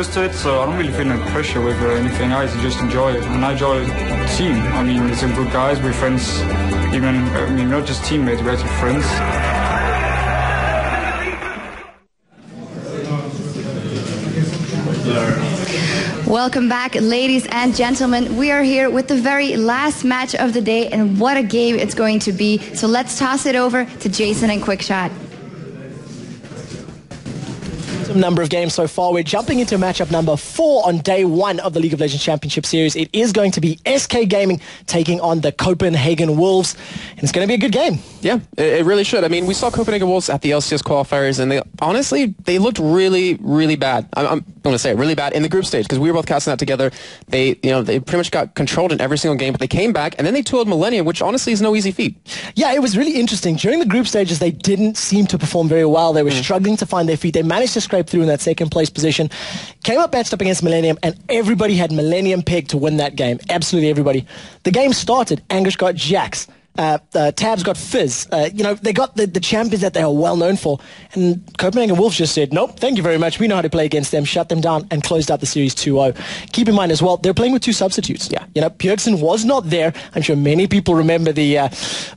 used to it, so I don't really feel no pressure with anything. I just enjoy it, and I enjoy the team. I mean, there's some good guys, we're friends, not just teammates, we're actually friends. Welcome back, ladies and gentlemen. We are here with the very last match of the day, and what a game it's going to be. So let's toss it over to Jason and Quickshot. Number of games so far. We're jumping into matchup number 4 on day 1 of the League of Legends Championship Series. It is going to be SK Gaming taking on the Copenhagen Wolves, and it's going to be a good game. Yeah, it really should. I mean, we saw CopenhagenWolves at the LCS qualifiers, and they looked really, really bad. I'm going to say really bad in the group stage, because we were both casting that together. They pretty much got controlled in every single game, but they came back, and then they 2-0'd Millennium, which honestly is no easy feat. Yeah, it was really interesting. During the group stages, they didn't seem to perform very well. They were struggling to find their feet. They managed to scrape through in that second place position. Came up matched up against Millennium, and everybody had Millennium pegged to win that game. Absolutely everybody. The game started. Angus got Jax. Tabs got Fizz. They got the champions that they are well known for. And CopenhagenWolves just said, nope, thank you very much. We know how to play against them, shut them down, and closed out the series 2-0. Keep in mind as well, they're playing with 2 substitutes. Yeah. Bjergsen was not there. I'm sure many people remember the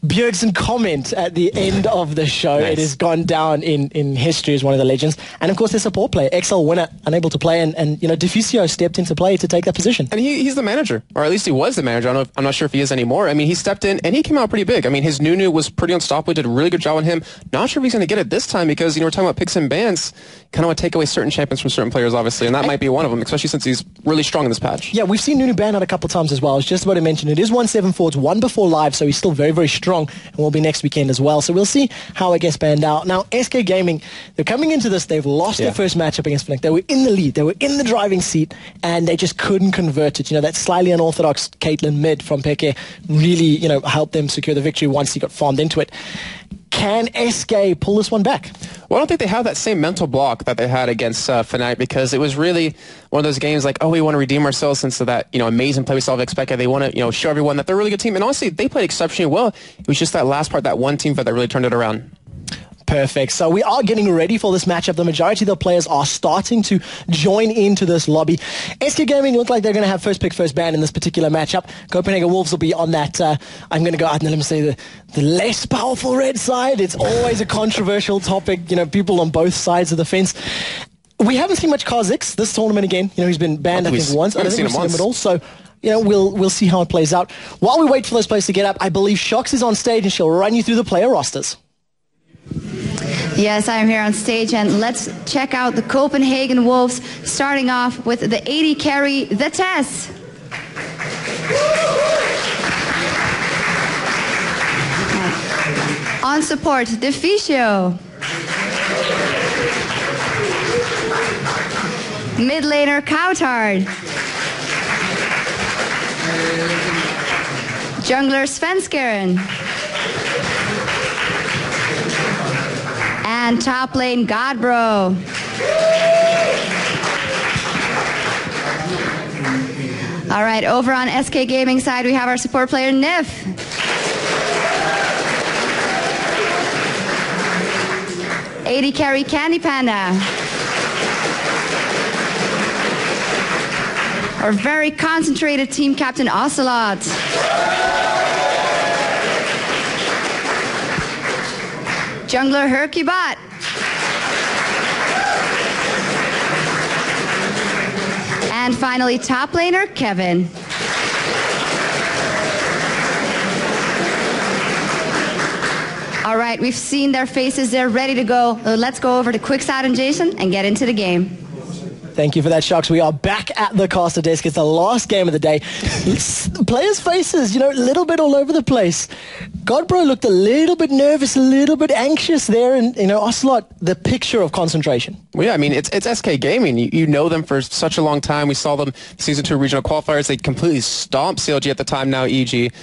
Bjergsen comment at the end of the show. Nice. It has gone down in history as one of the legends. And of course, their support player, XL winner, unable to play, and Deficio stepped into play to take that position. And he's the manager, or at least he was the manager. I'm not sure if he is anymore. I mean, he stepped in, and he came out pretty big. I mean, his Nunu was pretty unstoppable. Did a really good job on him. Not sure if he's going to get it this time, because we're talking about picks and bans. Kind of want to take away certain champions from certain players, obviously, and that might be one of them, especially since he's really strong in this patch. Yeah, we've seen Nunu banned out a couple of times as well. I was just about to mention it is 174. It's 1 before live, so he's still very, very strong, and will be next weekend as well. So we'll see how it gets banned out. Now, SK Gaming, they're coming into this. They've lost their first matchup against Fnatic. They were in the lead. They were in the driving seat, and they just couldn't convert it. That slightly unorthodox Caitlyn mid from Peke really, helped them secure the victory once he got farmed into it. Can SK pull this one back? Well, I don't think they have that same mental block that they had against Fnatic, because it was really one of those games like, we want to redeem ourselves since of that amazing play we saw of Expected. They want to show everyone that they're a really good team, and honestly, they played exceptionally well. It was just that last part, that one team that really turned it around. Perfect. So we are getting ready for this matchup. The majority of the players are starting to join into this lobby. SK Gaming look like they're going to have first pick, first ban in this particular matchup. CopenhagenWolves will be on that, I'm going to go out and let me say the less powerful red side. It's always a controversial topic. People on both sides of the fence. We haven't seen much Kha'Zix this tournament again. He's been banned, I think, once. I don't think we've seen him at all. So, we'll see how it plays out. While we wait for those players to get up, I believe Shox is on stage, and she'll run you through the player rosters. Yes, I am here on stage, and let's check out the CopenhagenWolves, starting off with the 80 carry, the Tess. On support, Deficio. Mid laner, Coutard. Jungler, Svenskeren. And top lane, Godbro. All right, over on SK Gaming side, we have our support player, Nif. AD carry, Candy Panda. Our very concentrated team captain, Ocelot. Jungler, Hercubot. And finally, top laner, Kevin. All right, we've seen their faces. They're ready to go. Let's go over to Quickside and Jason and get into the game. Thank you for that, Shox. We are back at the caster desk. It's the last game of the day. Players' faces, a little bit all over the place. Godbro looked a little bit nervous, a little bit anxious there, and, Ocelot, the picture of concentration. Well, yeah, I mean, it's SK Gaming. You know them for such a long time. We saw them Season 2 regional qualifiers. They completely stomped CLG at the time, now EG.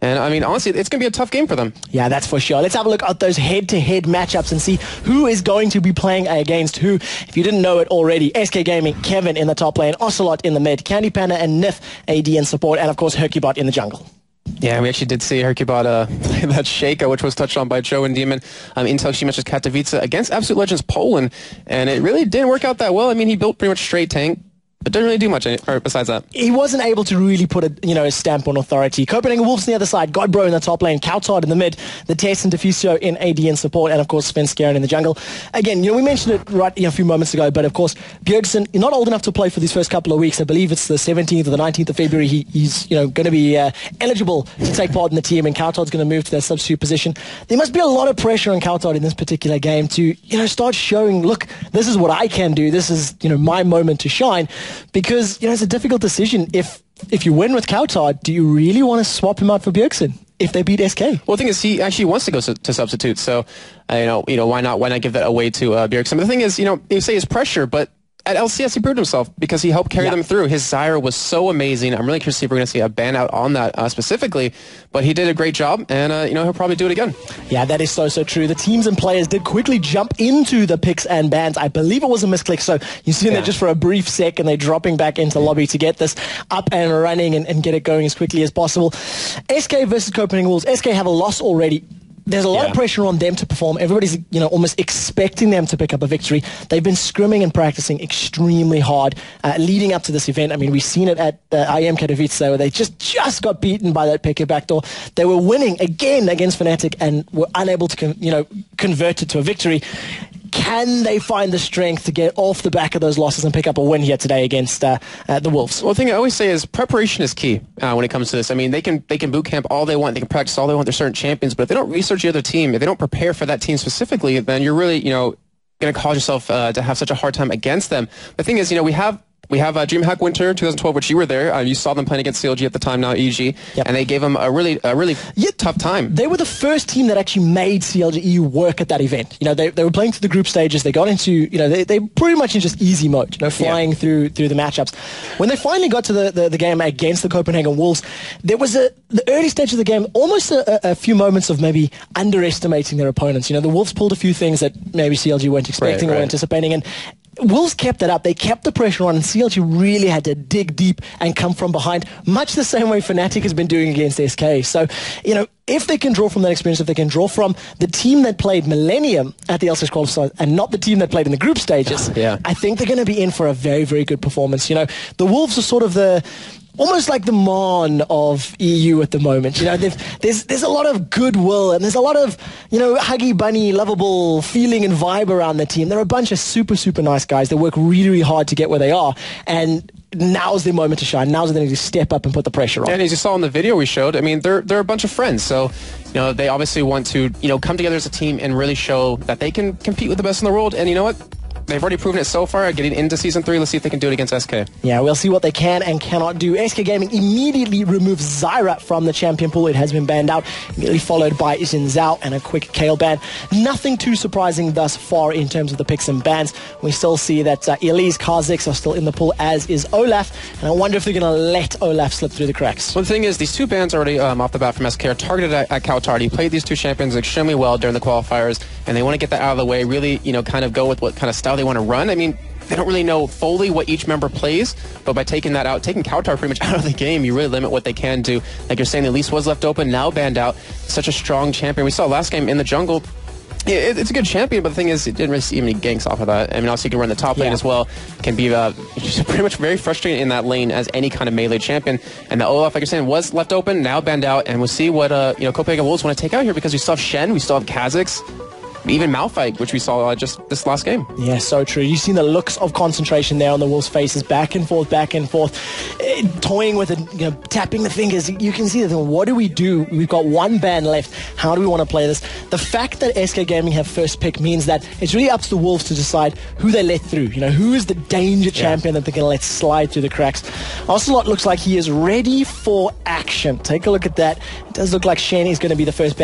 And, I mean, honestly, it's going to be a tough game for them. Yeah, that's for sure. Let's have a look at those head-to-head matchups and see who is going to be playing against who. If you didn't know it already, SK Gaming, Kevin in the top lane, Ocelot in the mid, Candy Panda and Nif AD in support, and, of course, Hercubot in the jungle. Yeah, we actually did see Hercubot play that Shaker, which was touched on by Joe and Demon. Intel, she mentions Katowice against Absolute Legends Poland, and it really didn't work out that well. I mean, he built pretty much straight tank, It didn't really do much besides that. He wasn't able to really put a stamp on authority. CopenhagenWolves on the other side, Godbro in the top lane, Coutard in the mid, the Tess and Diffusio in AD and support, and of course Sven Skjern in the jungle. Again, we mentioned it right a few moments ago, but of course Bjergsen, not old enough to play for these first couple of weeks. I believe it's the 17th or the 19th of February. He's going to be eligible to take part in the team, and Coutard's going to move to that substitute position. There must be a lot of pressure on Coutard in this particular game to start showing, look, this is what I can do. This is my moment to shine, because it's a difficult decision. If you win with Coutard, do you really want to swap him out for Bjergsen if they beat SK? Well, the thing is, he actually wants to go to substitute, so why not give that away to Bjergsen? But the thing is, you say it's pressure, but at LCS he proved himself because he helped carry them through. His Zyra was so amazing. I'm really curious to see if we're going to see a ban out on that specifically, but he did a great job, and he'll probably do it again. Yeah, that is so true. The teams and players did quickly jump into the picks and bans. I believe it was a misclick, so you see that just for a brief sec, and they're dropping back into lobby to get this up and running and get it going as quickly as possible. SK versus CopenhagenWolves. SK have a loss already. There's a lot of pressure on them to perform. Everybody's, almost expecting them to pick up a victory. They've been scrimming and practicing extremely hard leading up to this event. I mean, we've seen it at IM Katowice, where they just got beaten by that picker backdoor. They were winning again against Fnatic and were unable to, convert it to a victory. Can they find the strength to get off the back of those losses and pick up a win here today against the Wolves? Well, the thing I always say is preparation is key when it comes to this. I mean, they can boot camp all they want, they can practice all they want. They're certain champions, but if they don't research the other team, if they don't prepare for that team specifically, then you're really, going to cause yourself to have such a hard time against them. The thing is, we have DreamHack Winter 2012, which you were there. You saw them playing against CLG at the time, now EG, and they gave them a really tough time. They were the first team that actually made CLG EU work at that event. They were playing through the group stages. They got into, they pretty much in just easy mode, flying through the matchups. When they finally got to the game against the CopenhagenWolves, there was the early stage of the game, almost a few moments of maybe underestimating their opponents. The Wolves pulled a few things that maybe CLG weren't expecting or anticipating, and Wolves kept that up. They kept the pressure on, and CLG really had to dig deep and come from behind, much the same way Fnatic has been doing against SK. So, if they can draw from that experience, if they can draw from the team that played Millennium at the LCS qualifiers and not the team that played in the group stages, I think they're going to be in for a very, very good performance. The Wolves are sort of almost like the Mon of EU at the moment. There's a lot of goodwill, and there's a lot of, huggy bunny, lovable feeling and vibe around the team. They're a bunch of super, super nice guys that work really, really hard to get where they are. And now's their moment to shine. Now's they need to step up and put the pressure on. And as you saw in the video we showed, I mean, they're a bunch of friends. So, they obviously want to, come together as a team and really show that they can compete with the best in the world. And you know what? They've already proven it so far, getting into Season 3. Let's see if they can do it against SK. Yeah, we'll see what they can and cannot do. SK Gaming immediately removes Zyra from the champion pool. It has been banned out, immediately followed by Xin Zhao and a quick Kale ban. Nothing too surprising thus far in terms of the picks and bans. We still see that Elise, Kha'Zix are still in the pool, as is Olaf, and I wonder if they're going to let Olaf slip through the cracks. Well, the thing is, these two bans already off the bat from SK are targeted at Coutard. He played these two champions extremely well during the qualifiers, and they want to get that out of the way, really, kind of go with what kind of style they want to run. I mean, they don't really know fully what each member plays, but by taking that out, taking Coutard pretty much out of the game, you really limit what they can do. Like you're saying, Elise was left open, now banned out. Such a strong champion. We saw last game in the jungle. Yeah, it's a good champion, but the thing is, it didn't really see any ganks off of that. I mean, also you can run the top lane as well. Can be just pretty much very frustrating in that lane as any kind of melee champion. And the Olaf, like you're saying, was left open, now banned out, and we'll see what CopenhagenWolves want to take out here, because we still have Shen, we still have Kha'Zix. Even Malphite, which we saw just this last game. Yeah, so true. You've seen the looks of concentration there on the Wolves' faces, back and forth, toying with it, tapping the fingers. You can see that. What do we do? We've got one ban left. How do we want to play this? The fact that SK Gaming have first pick means that it's really up to the Wolves to decide who they let through. Who is the danger champion that they're going to let slide through the cracks. Ocelot looks like he is ready for action. Take a look at that. It does look like Shane is going to be the first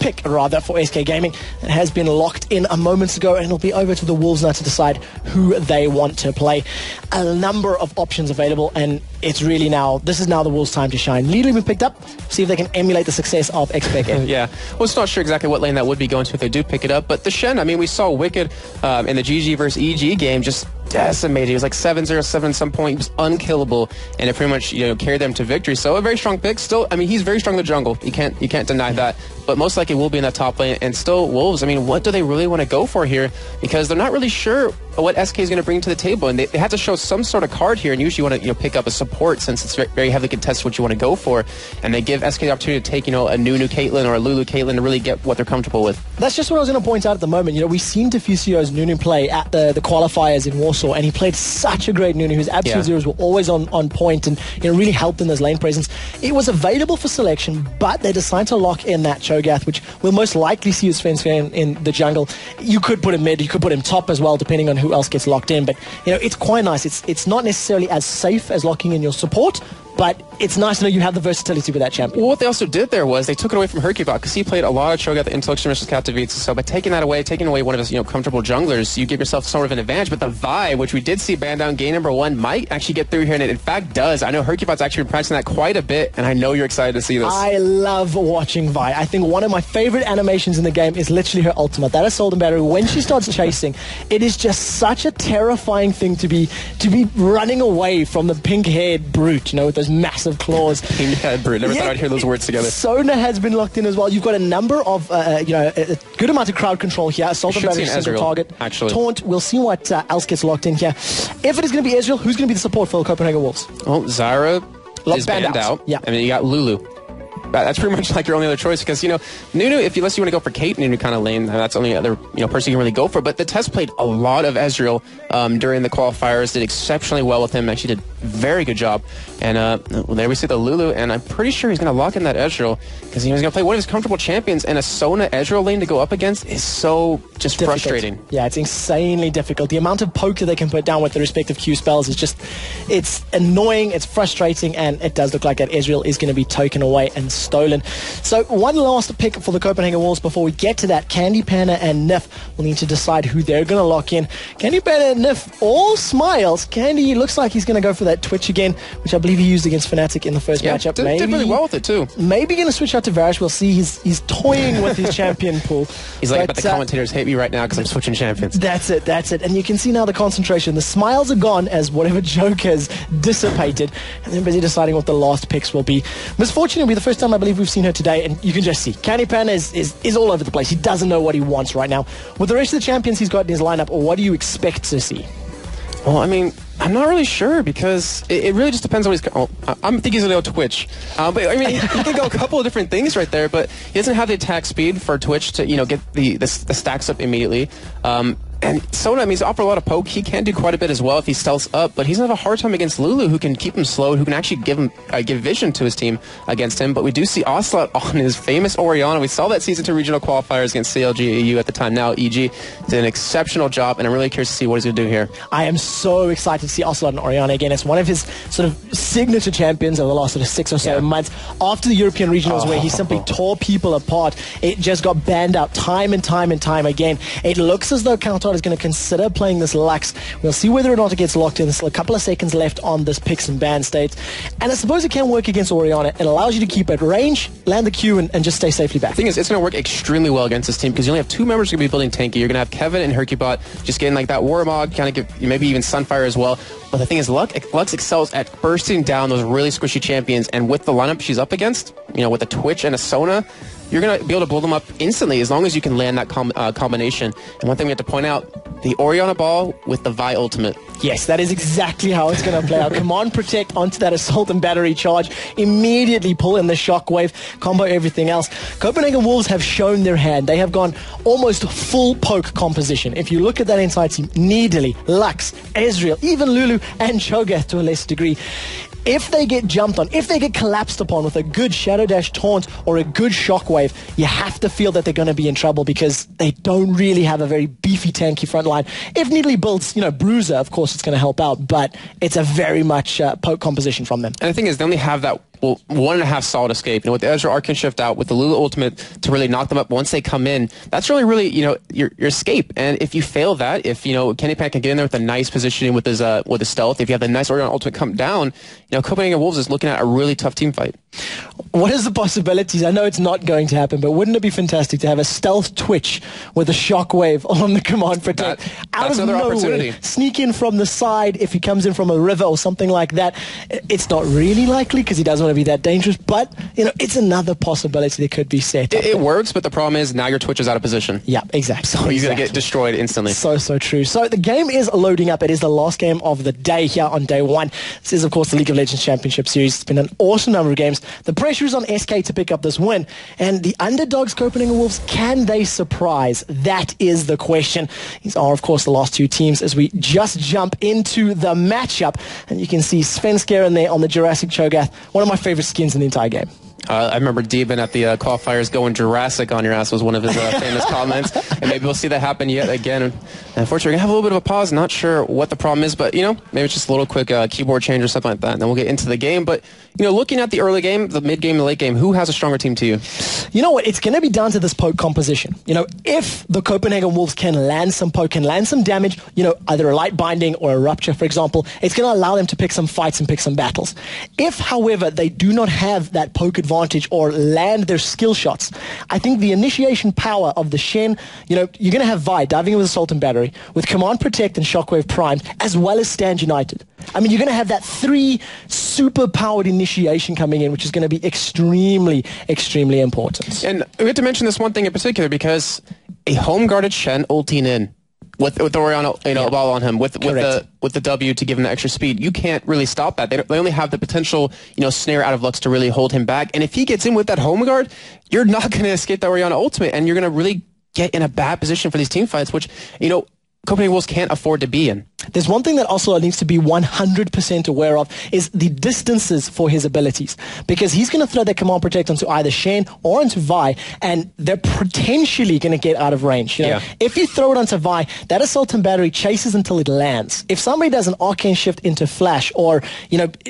pick for SK Gaming. It has been locked in a moment ago, and it'll be over to the Wolves now to decide who they want to play. A number of options available, and it's really this is now the Wolves' time to shine. Lead been picked up. See if they can emulate the success of XPEC. Yeah. Well, it's not sure exactly what lane that would be going to if they do pick it up, but the Shen, I mean, we saw Wicked in the GG versus EG game just decimated. He was like 7-0-7 at some point. He was unkillable, and it pretty much carried them to victory. So a very strong pick. Still, I mean, he's very strong in the jungle. You can't deny that. But most likely will be in that top lane. And still, Wolves, I mean, what do they really want to go for here? Because they're not really sure what SK is going to bring to the table, and they have to show some sort of card here. And usually, you want to pick up a support since it's very heavily contested what you want to go for, and they give SK the opportunity to take a Nunu Caitlyn or a Lulu Caitlyn to really get what they're comfortable with. That's just what I was going to point out at the moment. We've seen Defusio's Nunu play at the qualifiers in Warsaw, and he played such a great Nunu. His absolute zeros were always on point, and really helped in those lane presence. It was available for selection, but they decided to lock in that Cho'Gath, which we'll most likely see as Svenska in the jungle. You could put him mid, you could put him top as well, depending on who else gets locked in. But it's quite nice. It's not necessarily as safe as locking in your support, but it's nice to know you have the versatility with that champion. Well, what they also did there was they took it away from Hercubot because he played a lot of Cho'Gath until Extremistus Katowice. So by taking away one of his comfortable junglers, you give yourself sort of an advantage. But the Vi, which we did see ban down game number 1, might actually get through here, and it in fact does. I know Hercubot's actually been practicing that quite a bit, and I know you're excited to see this. I love watching Vi. I think one of my favorite animations in the game is literally her ultimate. That assault and battery, when she starts chasing, it is just such a terrifying thing to be running away from the pink-haired brute, with those massive claws. Pink-haired brute. Never thought I'd hear those words together. Sona has been locked in as well. You've got a number of, a good amount of crowd control here. Assault and battery, single target. Actually. Taunt. We'll see what else gets locked in here. If it is going to be Ezreal, who's going to be the support for the CopenhagenWolves? Well, Zara is banned out. Yeah. And then you got Lulu. That's pretty much like your only other choice because, Nunu, unless you want to go for Kate, Nunu kind of lane, that's the only other, person you can really go for. But the test played a lot of Ezreal during the qualifiers, did exceptionally well with him, actually did a very good job. And there we see the Lulu, and I'm pretty sure he's going to lock in that Ezreal because he's going to play one of his comfortable champions, and a Sona Ezreal lane to go up against is so just difficult. Frustrating. Yeah, it's insanely difficult. The amount of poke that they can put down with the respective Q spells is just, it's annoying, it's frustrating, and it does look like that Ezreal is going to be taken away and stolen. So one last pick for the Copenhagen before we get to that. Candy Panna and Nif will need to decide who they're going to lock in. Candy Panna and Nif all smiles. Candy looks like he's going to go for that Twitch again, which I believe he used against Fnatic in the first matchup. Did really well with it too. Maybe going to switch out to Varish. We'll see. He's toying with his champion pool. He's like, but the commentators hate me right now because I'm switching champions. That's it. And you can see now the concentration. The smiles are gone as whatever joke has dissipated, and they're busy deciding what the last picks will be. Misfortune will be the first time I believe we've seen her today, and you can just see Candy Pan is all over the place. He doesn't know what he wants right now. With the rest of the champions he's got in his lineup, what do you expect to see? Well, I mean, I'm not really sure because it really just depends on what he's... I think he's going to go Twitch. But, I mean, he can go a couple of different things right there, but he doesn't have the attack speed for Twitch to, get the stacks up immediately. And Sona, he's offered a lot of poke. He can do quite a bit as well if he stealths up, but he's going to have a hard time against Lulu, who can keep him slow, who can actually give vision to his team against him. But we do see Ocelot on his famous Orianna. We saw that Season 2 regional qualifiers against CLG EU at the time. Now EG did an exceptional job, and I'm really curious to see what he's going to do here. I am so excited to see Ocelot and Orianna again. It's one of his sort of signature champions over the last sort of 6 or so months. After the European regionals where he simply tore people apart, it just got banned out time and time and time again. It looks as though Counter is going to consider playing this Lux. We'll see whether or not it gets locked in. There's still a couple of seconds left on this picks and ban state. And I suppose it can work against Orianna. It allows you to keep at range, land the Q, and just stay safely back. The thing is, it's going to work extremely well against this team because you only have 2 members who are going to be building tanky. You're going to have Kevin and Hercubot just getting like that Warmog, kind of give maybe even Sunfire as well. But the thing is, Lux excels at bursting down those really squishy champions, and with the lineup she's up against, with a Twitch and a Sona, you're going to be able to blow them up instantly as long as you can land that combination. And one thing we have to point out, the Orianna ball with the Vi ultimate. Yes, that is exactly how it's going to play out. Command Protect onto that Assault and Battery charge. Immediately pull in the Shockwave, combo everything else. CopenhagenWolves have shown their hand. They have gone almost full poke composition. If you look at that inside team, Nidalee, Lux, Ezreal, even Lulu and Cho'Gath to a lesser degree. If they get jumped on, if they get collapsed upon with a good Shadow Dash taunt or a good Shockwave, you have to feel that they're going to be in trouble because they don't really have a very beefy, tanky front line. If Nidalee builds, Bruiser, of course it's going to help out, but it's a very much poke composition from them. And the thing is, they only have that 1.5 solid escape. With the Ezreal Arcane Shift out, with the Lulu ultimate to really knock them up once they come in, that's really, your escape. And if you fail that, if, Candy Pan can get in there with a nice positioning with his stealth, if you have the nice Orianna ultimate come down, CopenhagenWolves is looking at a really tough team fight. What is the possibilities? I know it's not going to happen, but wouldn't it be fantastic to have a stealth Twitch with a Shockwave on the Command Protect? That's another opportunity. Sneak in from the side if he comes in from a river or something like that. It's not really likely because he doesn't going to be that dangerous, but, it's another possibility that could be set up. It works, but the problem is now your Twitch is out of position. Yeah, exactly. So he's going to get destroyed instantly. So true. So the game is loading up. It is the last game of the day here on day one. This is, of course, the League of Legends Championship Series. It's been an awesome number of games. The pressure is on SK to pick up this win. And the underdogs, CopenhagenWolves, can they surprise? That is the question. These are, of course, the last two teams as we just jump into the matchup. And you can see Svensker in there on the Jurassic Cho'Gath, one of my favorite skins in the entire game. I remember Deben at the qualifiers going Jurassic on your ass was one of his famous comments. And maybe we'll see that happen yet again. And unfortunately, we're going to have a little bit of a pause. Not sure what the problem is, but, maybe it's just a little quick keyboard change or something like that. And then we'll get into the game. But, looking at the early game, the mid game, the late game, who has a stronger team to you? You know what? It's going to be down to this poke composition. If the CopenhagenWolves can land some poke, can land some damage, either a light binding or a rupture, for example, it's going to allow them to pick some fights and pick some battles. If, however, they do not have that poke advantage or land their skill shots, I think the initiation power of the Shen, you're going to have Vi diving in with Assault and Battery, with Command Protect and Shockwave primed, as well as Stand United. I mean, you're going to have that 3 super-powered initiation coming in, which is going to be extremely, extremely important. And we have to mention this one thing in particular, because a home-guarded Shen ulting in with Oriana, ball on him, with the W to give him the extra speed, you can't really stop that. They only have the potential, snare out of Lux to really hold him back. And if he gets in with that home guard, you're not going to escape that Oriana ultimate, and you're going to really get in a bad position for these team fights, which, CopenhagenWolves can't afford to be in. There's one thing that also needs to be 100% aware of is the distances for his abilities. Because he's going to throw that Command Protect onto either Shen or onto Vi, and they're potentially going to get out of range. If you throw it onto Vi, that Assault and Battery chases until it lands. If somebody does an Arcane Shift into Flash, or,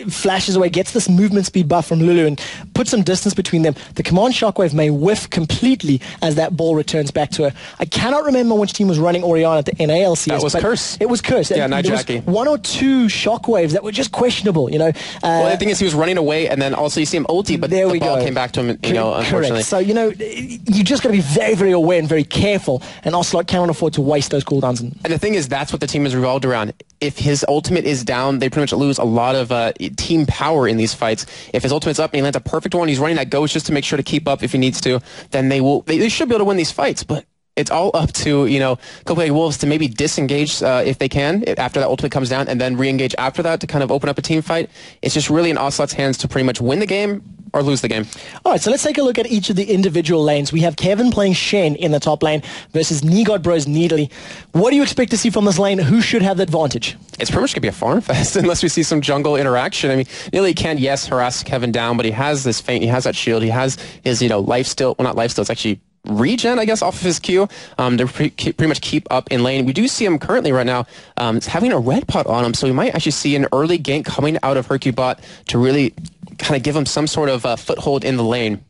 flashes away, gets this movement speed buff from Lulu and puts some distance between them, the Command Shockwave may whiff completely as that ball returns back to her. I cannot remember which team was running Oriana at the NA LCS. That was Curse. It was Curse. Yeah, there was Jackie. 1 or 2 Shockwaves that were just questionable, well, the thing is, he was running away, and then also you see him ulti, but the ball came back to him, unfortunately. Correct. So, you just got to be very, very aware and very careful, and Ocelot cannot afford to waste those cooldowns. And the thing is, that's what the team is revolved around. If his ultimate is down, they pretty much lose a lot of team power in these fights. If his ultimate's up and he lands a perfect one, he's running that ghost just to make sure to keep up if he needs to, then they should be able to win these fights, but it's all up to, CopenhagenWolves to maybe disengage if they can after that ultimate comes down, and then re-engage after that to kind of open up a team fight. It's just really in Ocelot's hands to pretty much win the game or lose the game. All right, so let's take a look at each of the individual lanes. We have Kevin playing Shen in the top lane versus Negod Bros Needly. What do you expect to see from this lane? Who should have the advantage? It's pretty much going to be a farm fest unless we see some jungle interaction. I mean, Needly can, yes, harass Kevin down, but he has this feint, he has that shield, he has his, life steal, well, not life steal, it's actually regen, I guess, off of his Q to pretty much keep up in lane. We do see him currently right now having a red pot on him, so we might actually see an early gank coming out of Hercubot to really kind of give him some sort of foothold in the lane.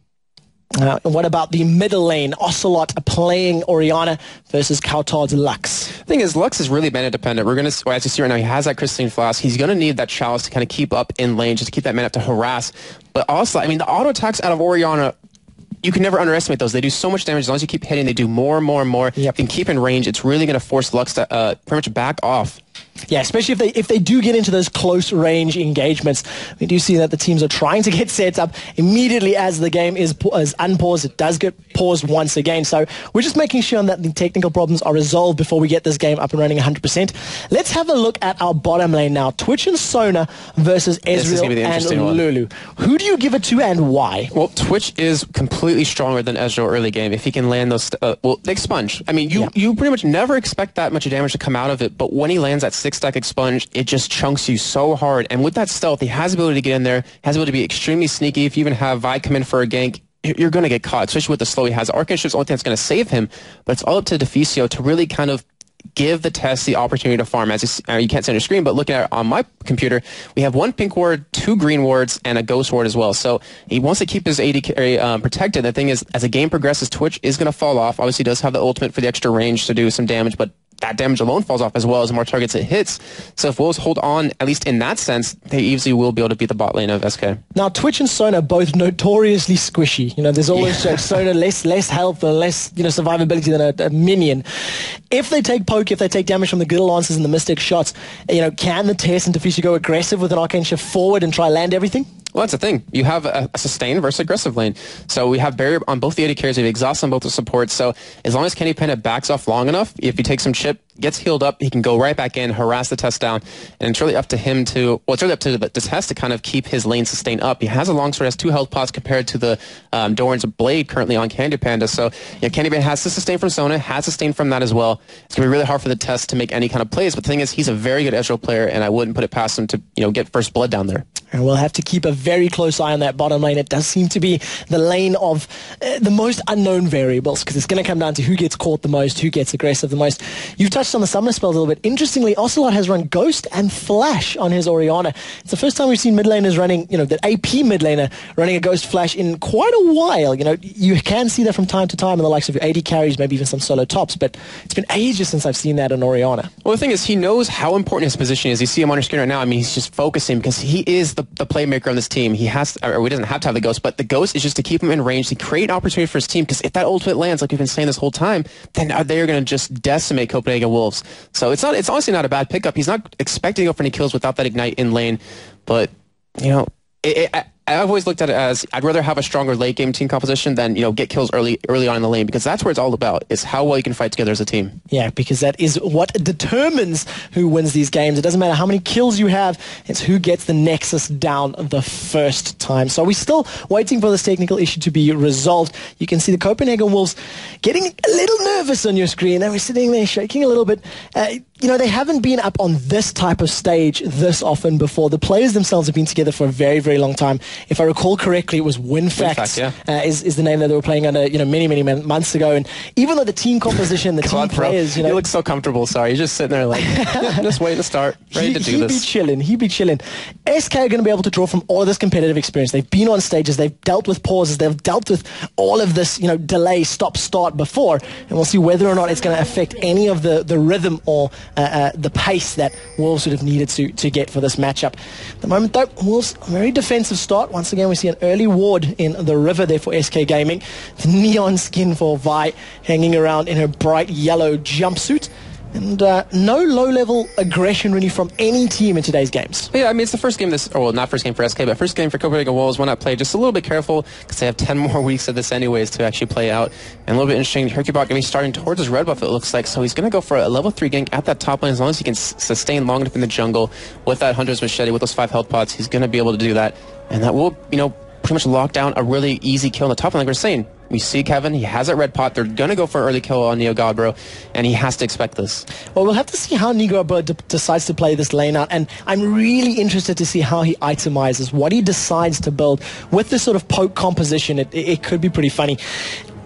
What about the middle lane? Ocelot playing Oriana versus Kautard's Lux. The thing is, Lux is really mana dependent. We're going to, as you see right now, he has that Crystalline Flask. He's going to need that Chalice to kind of keep up in lane, just to keep that mana up to harass. But Ocelot, I mean, the auto attacks out of Oriana, you can never underestimate those. They do so much damage. As long as you keep hitting, they do more and more and more. Yep. You can keep in range. It's really going to force Lux to pretty much back off. Yeah, especially if they do get into those close range engagements. We do see that the teams are trying to get set up immediately as the game is unpaused. It does get paused once again. So we're just making sure that the technical problems are resolved before we get this game up and running 100%. Let's have a look at our bottom lane now. Twitch and Sona versus Ezreal and Lulu. Who do you give it to and why? Well, Twitch is completely stronger than Ezreal early game. If he can land those, well, the Expunge. I mean, you pretty much never expect that much damage to come out of it, but when he lands that 6-stack Expunge, it just chunks you so hard. And with that stealth, he has the ability to get in there, has the ability to be extremely sneaky. If you even have Vi come in for a gank, you're going to get caught, especially with the slow he has. Arcane Shift's the only thing that's going to save him, but it's all up to Deficio to really kind of give the test the opportunity to farm. As you can't see on your screen, but looking at it on my computer, we have 1 pink ward, 2 green wards, and a ghost ward as well. So he wants to keep his AD carry protected. The thing is, as the game progresses, Twitch is going to fall off. Obviously, he does have the ultimate for the extra range to do some damage, but that damage alone falls off as well as more targets it hits. So if Wolves hold on, at least in that sense, they easily will be able to beat the bot lane of SK. Now, Twitch and Sona both notoriously squishy. There's always Sona less health and less survivability than a minion. If they take poke, if they take damage from the good lances and the mystic shots, can the Tess and Deficio go aggressive with an Arcane Shift forward and try land everything? Well, that's the thing. You have a sustain versus aggressive lane. So we have barrier on both the AD carries. We have exhaust on both the supports. So as long as Candy Panda backs off long enough, if he takes some chip, gets healed up, he can go right back in, harass the test down, and it's really up to him to, well, it's really up to the test to kind of keep his lane sustain up. He has a longsword, has 2 health pots compared to the Doran's blade currently on Candy Panda. So Candy Panda has to sustain from Sona, has sustain from that as well. It's going to be really hard for the test to make any kind of plays, but the thing is, he's a very good Ezreal player, and I wouldn't put it past him to get first blood down there. And we'll have to keep a very close eye on that bottom lane. It does seem to be the lane of the most unknown variables, because it's going to come down to who gets caught the most, who gets aggressive the most. You've touched on the summoner spells a little bit. Interestingly, Ocelot has run Ghost and Flash on his Orianna. It's the first time we've seen mid laners running, the AP mid laner running a Ghost Flash in quite a while. You can see that from time to time in the likes of your AD carries, maybe even some solo tops, but it's been ages since I've seen that in Orianna. Well, the thing is, he knows how important his position is. You see him on your screen right now. I mean, he's just focusing because he is the playmaker on this team. He has, or he doesn't have to have the Ghost, but the Ghost is just to keep him in range, to create an opportunity for his team, because if that ultimate lands, like we've been saying this whole time, then they're going to just decimate CopenhagenWolves. So it's honestly not a bad pickup. He's not expecting to go for any kills without that Ignite in lane, but, I've always looked at it as I'd rather have a stronger late game team composition than get kills early on in the lane, because that's where it's all about, is how well you can fight together as a team. Yeah, because that is what determines who wins these games. It doesn't matter how many kills you have, it's who gets the Nexus down the first time. So we're still waiting for this technical issue to be resolved. You can see the CopenhagenWolves getting a little nervous on your screen, and we're sitting there shaking a little bit. They haven't been up on this type of stage this often before. The players themselves have been together for a very, very long time. If I recall correctly, it was WinFact, is the name that they were playing under, many months ago. And even though the team composition, the team players, you look so comfortable. Sorry, you're just sitting there like, just waiting to start, ready to do this. He'd be chilling. SK are going to be able to draw from all of this competitive experience. They've been on stages, they've dealt with pauses, they've dealt with all of this, delay, stop, start before, and we'll see whether or not it's going to affect any of the rhythm or the pace that Wolves would have needed to get for this matchup. At the moment, though, Wolves, a very defensive start. Once again, we see an early ward in the river there for SK Gaming. The neon skin for Vi hanging around in her bright yellow jumpsuit. And no low-level aggression really from any team in today's games. Yeah, I mean, it's the first game not first game for SK, but first game for CopenhagenWolves. Why not play just a little bit careful, because they have 10 more weeks of this anyways to actually play out. And a little bit interesting, Hercubot going to be starting towards his red buff, it looks like, so he's going to go for a level 3 gank at that top lane. As long as he can sustain long enough in the jungle with that Hunter's Machete, with those 5 health pots, he's going to be able to do that. And that will, pretty much lock down a really easy kill on the top lane, like we're saying. We see Kevin, he has that red pot. They're going to go for an early kill on Neo Godbro, and he has to expect this. Well, we'll have to see how Neo Godbro decides to play this lane out, and I'm really interested to see how he itemizes, what he decides to build. With this sort of poke composition, it could be pretty funny.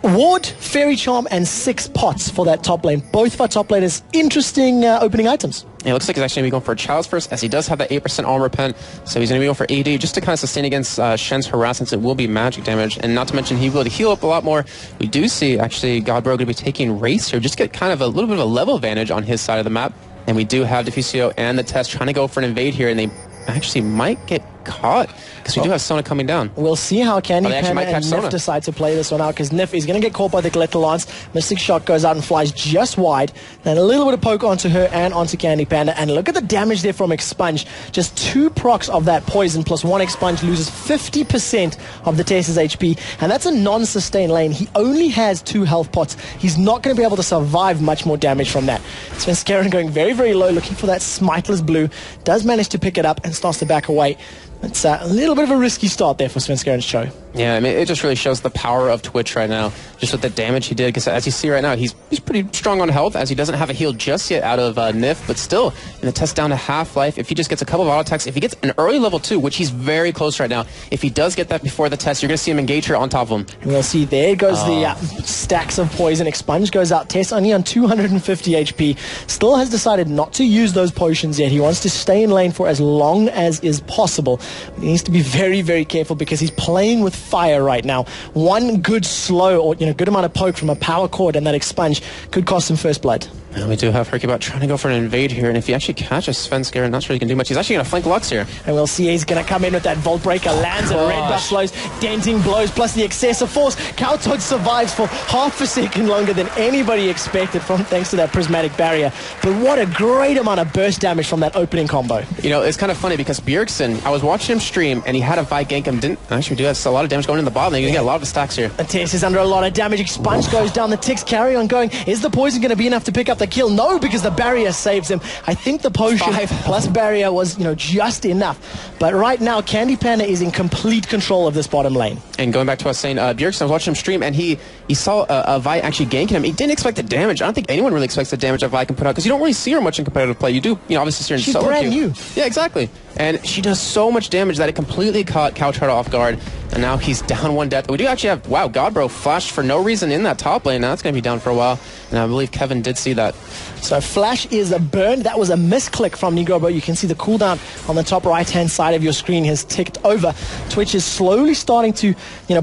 Ward, Fairy Charm, and 6 pots for that top lane. Both of our top laners, interesting opening items. Yeah, it looks like he's actually going to be going for a Child's first, as he does have that 8% armor pen, so he's going to be going for AD just to kind of sustain against Shen's harass, since it will be magic damage, and not to mention he will heal up a lot more. We do see, actually, Godbro going to be taking Wraith here, just to get kind of a little bit of a level advantage on his side of the map, and we do have Diffusio and the Test trying to go for an invade here, and they actually might get caught, because we do have Sona coming down. We'll see how Candy Panda and Nif decide to play this one out, because Nif is going to get caught by the Glitter Lance. Mystic Shot goes out and flies just wide. Then a little bit of poke onto her and onto Candy Panda. And look at the damage there from Expunge. Just 2 procs of that poison plus 1 Expunge loses 50% of the Tess's HP. And that's a non-sustained lane. He only has 2 health pots. He's not going to be able to survive much more damage from that. Svenskeren going very, very low, looking for that Smiteless Blue. Does manage to pick it up and starts to back away. It's a little bit of a risky start there for Svenskeren's show. Yeah, I mean, it just really shows the power of Twitch right now, just with the damage he did, because as you see right now, he's pretty strong on health, as he doesn't have a heal just yet out of Nif, but still, in the test down to half-life, if he just gets a couple of auto attacks, if he gets an early level 2, which he's very close right now, if he does get that before the test, you're going to see him engage her on top of him. And we'll see, there goes the stacks of poison. Expunge goes out, Tess only on 250 HP, still has decided not to use those potions yet. He wants to stay in lane for as long as is possible. He needs to be very, very careful, because he's playing with fire right now. One good slow or good amount of poke from a power cord and that Expunge could cost him first blood. And we do have Hercubot trying to go for an invade here, and if he actually catches Svenskeren, I'm not sure he can do much. He's actually going to flank Lux here. And we'll see he's going to come in with that Volt Breaker, lands and red buff slows, denting blows, plus the excessive force. Kautog survives for half a second longer than anybody expected thanks to that prismatic barrier. But what a great amount of burst damage from that opening combo. You know, it's kind of funny because Bjergsen, I was watching him stream, and he had a Vi gank him, didn't actually do that. A lot of damage going in the bottom. You're going to get a lot of stacks here. And Tess is under a lot of damage. Expunge goes down. The ticks carry on going. Is the poison going to be enough to pick up the kill? No, because the barrier saves him. I think the potion plus barrier was, just enough. But right now, Candy Panda is in complete control of this bottom lane. And going back to what I was saying, Bjergsen, I was watching him stream, and he saw a Vi actually ganking him. He didn't expect the damage. I don't think anyone really expects the damage that Vi can put out, because you don't really see her much in competitive play. You do, obviously see her in She's solo brand new. Yeah, exactly. And she does so much damage that it completely caught Couchard off guard. And now he's down one death. We do actually have, wow, Godbro flashed for no reason in that top lane. Now that's going to be down for a while. And I believe Kevin did see that. So Flash is a burn. That was a misclick from Nigobo. You can see the cooldown on the top right-hand side of your screen has ticked over. Twitch is slowly starting to,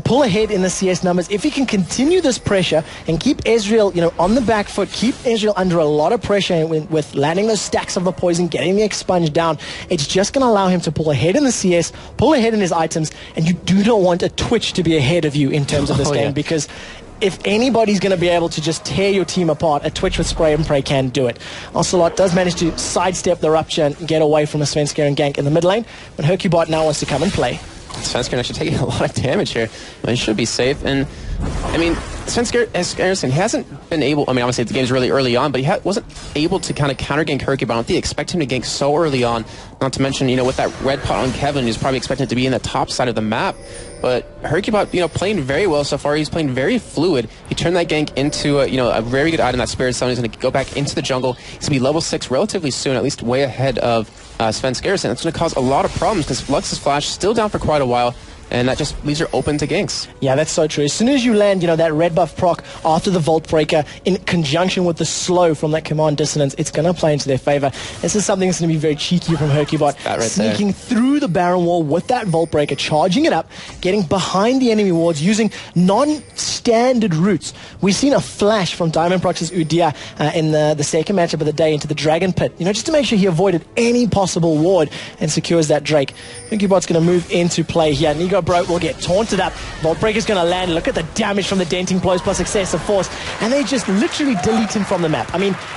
pull ahead in the CS numbers. If he can continue this pressure and keep Ezreal, on the back foot, keep Ezreal under a lot of pressure with landing those stacks of the poison, getting the expunge down, it's just going to allow him to pull ahead in the CS, pull ahead in his items, and you do not want a Twitch to be ahead of you in terms of this game, because if anybody's going to be able to just tear your team apart, a Twitch with Spray and Pray can do it. Ocelot does manage to sidestep the Rupture and get away from a Svenskeren gank in the mid lane, but Hercubot now wants to come and play. Svenskeren actually taking a lot of damage here, but he should be safe. And I mean, Svenskeren, he hasn't been able, obviously the game's really early on, but he wasn't able to kind of counter gank Hercubot. I don't think you expect him to gank so early on. Not to mention, with that red pot on Kevin, he's probably expecting it to be in the top side of the map. But Hercubot, playing very well so far. He's playing very fluid. He turned that gank into a very good item, that Spirit Stone. He's going to go back into the jungle. He's going to be level 6 relatively soon, at least way ahead of Svenskeren. That's going to cause a lot of problems because Lux's Flash is still down for quite a while. And that just leaves her open to ganks. Yeah, that's so true. As soon as you land, that red buff proc after the Volt Breaker in conjunction with the slow from that Command Dissonance, it's going to play into their favor. This is something that's going to be very cheeky from Hercubot. Right sneaking through the Baron Wall with that Volt Breaker, charging it up, getting behind the enemy wards, using non-standard routes. We've seen a flash from Diamond Prox's Udyr in the second matchup of the day into the Dragon Pit, just to make sure he avoided any possible ward and secures that Drake. Hercubot's going to move into play here. Nigo Bro will get taunted up. Volt Breaker's going to land. Look at the damage from the denting blows plus excessive force. And they just literally delete him from the map.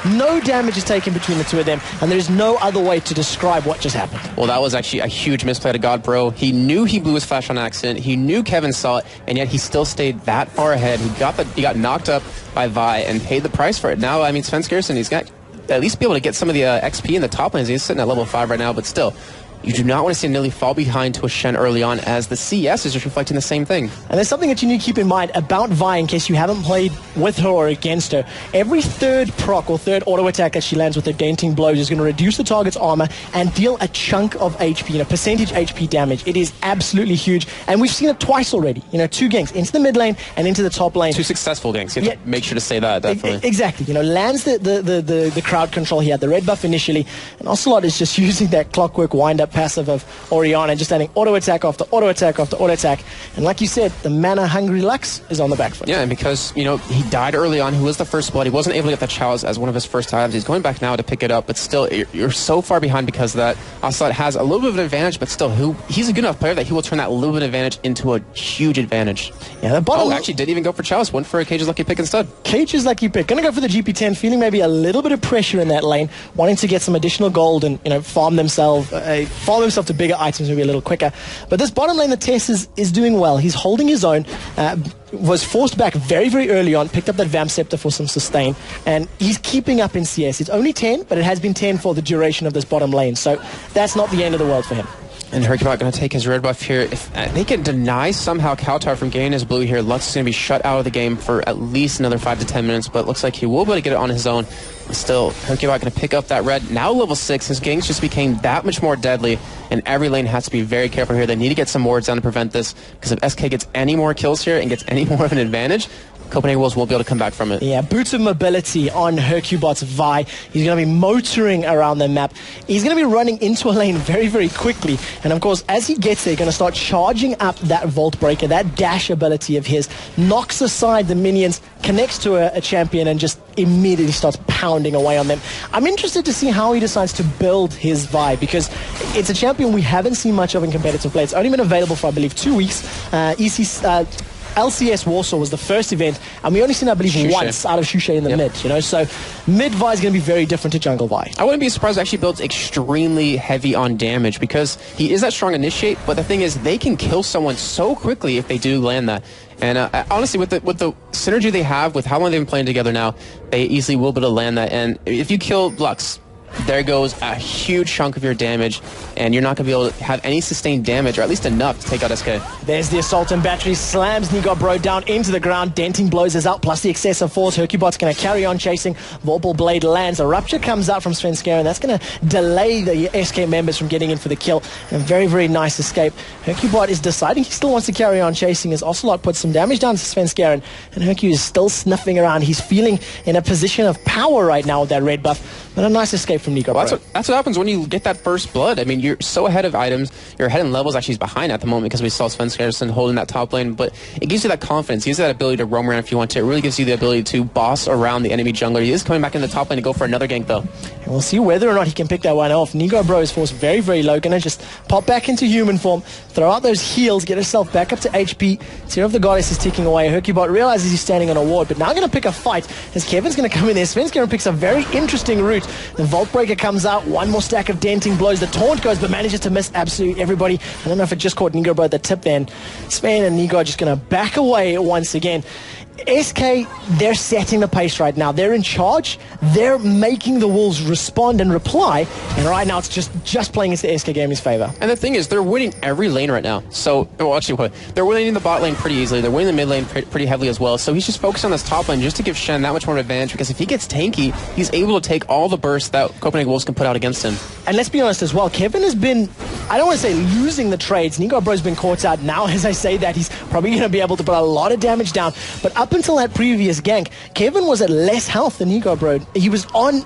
No damage is taken between the two of them, and there is no other way to describe what just happened. Well, that was actually a huge misplay to Godbro. He knew he blew his flash on accident. He knew Kevin saw it, and yet he still stayed that far ahead. He got knocked up by Vi and paid the price for it. Now, Svenskeren, he's got at least be able to get some of the XP in the top lanes. He's sitting at level 5 right now, but still, you do not want to see Nilly fall behind to a Shen early on, as the CS is just reflecting the same thing. And there's something that you need to keep in mind about Vi in case you haven't played with her or against her. Every third proc or third auto attack that she lands with her denting blows is going to reduce the target's armor and deal a chunk of HP, percentage HP damage. It is absolutely huge, and we've seen it twice already. 2 ganks into the mid lane and into the top lane. 2 successful ganks. You have to make sure to say that, definitely. Exactly. Lands the crowd control. He had the red buff initially, and Ocelot is just using that clockwork wind-up passive of Orianna, just adding auto attack after auto attack after auto attack. And like you said, the mana hungry Lux is on the back foot. Yeah, and because he died early on, he was the first blood. He wasn't able to get the chalice as one of his first items. He's going back now to pick it up, but still, you're so far behind because of that. Ocelot has a little bit of an advantage, but still, he's a good enough player that he will turn that little bit of advantage into a huge advantage. Yeah, the bottom. Oh, actually, didn't even go for chalice. Went for a Cage's lucky pick instead. Cage's lucky pick. Gonna go for the GP10, feeling maybe a little bit of pressure in that lane, wanting to get some additional gold and farm themselves to bigger items, maybe a little quicker. But this bottom lane, the Tess is doing well. He's holding his own. Was forced back very, very early on, picked up that Vamp Scepter for some sustain, and he's keeping up in CS. It's only 10, but it has been 10 for the duration of this bottom lane, so that's not the end of the world for him. And Hercubot going to take his red buff here. If they can deny somehow Kautar from getting his blue here, Lux is going to be shut out of the game for at least another 5 to 10 minutes, but it looks like he will be able to get it on his own. Still, Hercubot going to pick up that red. Now level 6, his ganks just became that much more deadly, and every lane has to be very careful here. They need to get some wards down to prevent this, because if SK gets any more kills here and gets any more of an advantage, CopenhagenWolves won't be able to come back from it. Yeah, boots of mobility on Hercubot's Vi. He's going to be motoring around the map. He's going to be running into a lane very, very quickly. And of course, as he gets there, going to start charging up that Vault Breaker, that dash ability of his, knocks aside the minions, connects to a champion, and just immediately starts pounding away on them. I'm interested to see how he decides to build his Vi, because it's a champion we haven't seen much of in competitive play. It's only been available for, I believe, 2 weeks. LCS Warsaw was the first event, and we only seen, I believe, Shushay. once out of Shushay in the mid, you know, so mid Vi is going to be very different to jungle Vi. I wouldn't be surprised if he actually builds extremely heavy on damage, because he is that strong initiate, but the thing is, they can kill someone so quickly if they do land that. And honestly, with the synergy they have, with how long they've been playing together now, they easily will be able to land that. And if you kill Lux, there goes a huge chunk of your damage, and you're not going to be able to have any sustained damage, or at least enough to take out SK. There's the Assault and Battery, slams Nigo Bro down into the ground, denting blows is out, plus the excessive force. Hercubot's going to carry on chasing. Vorpal Blade lands, a Rupture comes out from Svenskeren, and that's going to delay the SK members from getting in for the kill. And a very, very nice escape. Hercubot is deciding he still wants to carry on chasing as Ocelot puts some damage down to Svenskeren, and Hercu is still sniffing around. He's feeling in a position of power right now with that red buff, but a nice escape from Nigo Bro. Well, that's what happens when you get that first blood. I mean, you're so ahead of items. You're ahead in levels. Actually, he's behind at the moment because we saw Svenskeren holding that top lane. But it gives you that confidence. It gives you that ability to roam around if you want to. It really gives you the ability to boss around the enemy jungler. He is coming back in the top lane to go for another gank, though. And we'll see whether or not he can pick that one off. Nigo Bro is forced very, very low. Going to just pop back into human form, throw out those heals, get herself back up to HP. Tear of the Goddess is ticking away. Hercubot realizes he's standing on a ward, but now going to pick a fight as Kevin's going to come in there. Svenskeren picks a very interesting route. The Vault Breaker comes out. One more stack of denting blows. The taunt goes, but manages to miss absolutely everybody. I don't know if it just caught Nigo Bro at the tip then. Sven and Nigo are just going to back away once again. SK, they're setting the pace right now. They're in charge. They're making the Wolves respond and reply. And right now, it's just playing into the SK Gaming's favor. And the thing is, they're winning every lane right now. So, well, actually, they're winning the bot lane pretty easily. They're winning the mid lane pretty heavily as well. So he's just focused on this top lane just to give Shen that much more advantage, because if he gets tanky, he's able to take all the bursts that CopenhagenWolves can put out against him. And let's be honest as well, Kevin has been, I don't want to say losing the trades. Nigo Bro's been caught out. Now, as I say that, he's probably going to be able to put a lot of damage down. But up until that previous gank, Kevin was at less health than Nigo Bro. He was on,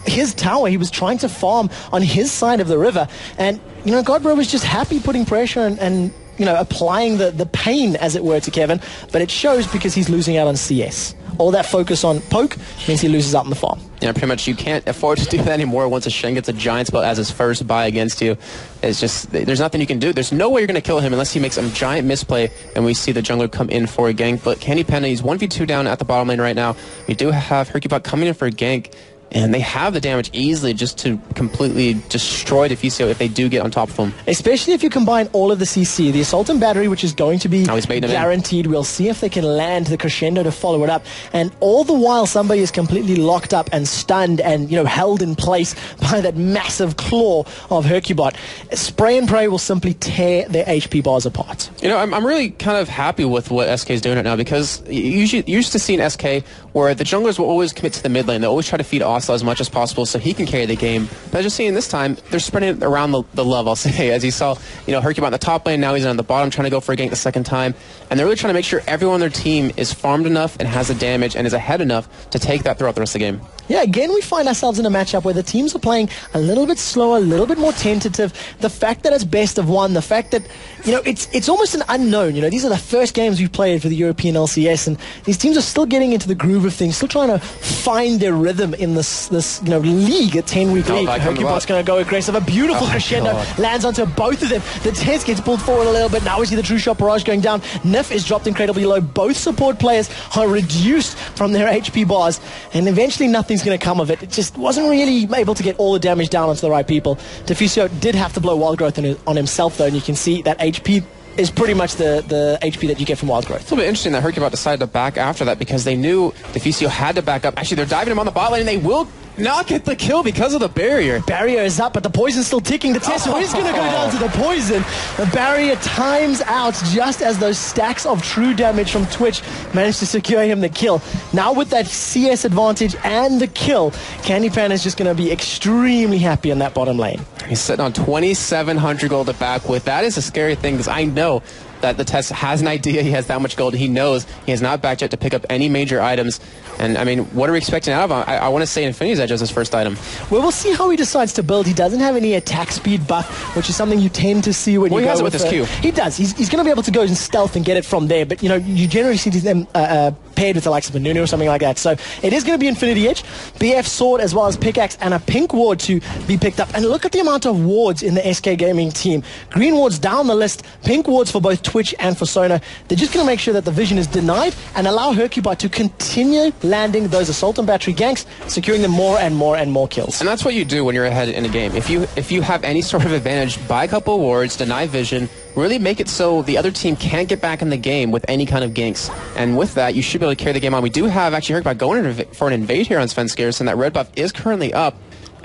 his tower. He was trying to farm on his side of the river. And, Godbro was just happy putting pressure and applying the pain, as it were, to Kevin. But it shows because he's losing out on CS. All that focus on poke means he loses out on the farm. Yeah, pretty much you can't afford to do that anymore once a Shen gets a giant spell as his first buy against you. It's just, there's nothing you can do. There's no way you're going to kill him unless he makes some giant misplay and we see the jungler come in for a gank. But Candy Panda, he's 1v2 down at the bottom lane right now. We do have Hercubot coming in for a gank. And they have the damage easily just to completely destroy Deficio if they do get on top of him. Especially if you combine all of the CC. The Assault and Battery, which is going to be guaranteed. We'll see if they can land the crescendo to follow it up. And all the while, somebody is completely locked up and stunned and, held in place by that massive claw of Hercubot. Spray and Pray will simply tear their HP bars apart. I'm really kind of happy with what SK is doing right now, because you used to see in SK where the junglers will always commit to the mid lane. They always try to feed Ocelot as much as possible so he can carry the game. But just seeing this time, they're spreading it around the love, I'll say. As you saw, Hercubot on the top lane, now he's on the bottom trying to go for a gank the second time. And they're really trying to make sure everyone on their team is farmed enough and has the damage and is ahead enough to take that throughout the rest of the game. Yeah, again, we find ourselves in a matchup where the teams are playing a little bit slower, a little bit more tentative. The fact that it's best of one, the fact that, it's almost an unknown. These are the first games we've played for the European LCS, and these teams are still getting into the groove of things, still trying to find their rhythm in this league, a 10-week league. Hercubot's going to go aggressive. A beautiful crescendo lands onto both of them. The Tess gets pulled forward a little bit. Now we see the True Shot Barrage going down. Nif is dropped incredibly low. Both support players are reduced from their HP bars, and eventually nothing's going to come of it. It just wasn't really able to get all the damage down onto the right people. Deficio did have to blow Wild Growth on himself, though, and you can see that HP is pretty much the HP that you get from Wild Growth. It's a little bit interesting that Hercubot decided to back after that, because they knew Deficio had to back up. Actually, they're diving him on the bot lane, and they will not get the kill because of the barrier. Barrier is up, but the poison's still ticking. The Test is going to go down to the poison. The barrier times out just as those stacks of true damage from Twitch managed to secure him the kill. Now with that CS advantage and the kill, Candy Pan is just going to be extremely happy in that bottom lane. He's sitting on 2,700 gold to back with. That is a scary thing, because I know that the test has an idea he has that much gold. He knows he has not backed yet to pick up any major items. And, I mean, what are we expecting out of him? I want to say Infinity's Edge as his first item. Well, we'll see how he decides to build. He doesn't have any attack speed buff, which is something you tend to see when you go he has it with his Q. He does. He's going to be able to go in stealth and get it from there. But, you know, you generally see them paired with the likes of a Nunu or something like that. So it is going to be Infinity Edge, BF Sword, as well as Pickaxe, and a pink ward to be picked up. And look at the amount of wards in the SK Gaming team. Green wards down the list, pink wards for both Twitch and for Sona. They're just going to make sure that the vision is denied and allow Hercubot to continue landing those assault and battery ganks, securing them more and more and more kills. And that's what you do when you're ahead in a game. If you have any sort of advantage, buy a couple wards, deny vision, really make it so the other team can't get back in the game with any kind of ganks. And with that, you should be able to carry the game on. We do have actually Hercubot going for an invade here on Sven Scarce, that red buff is currently up.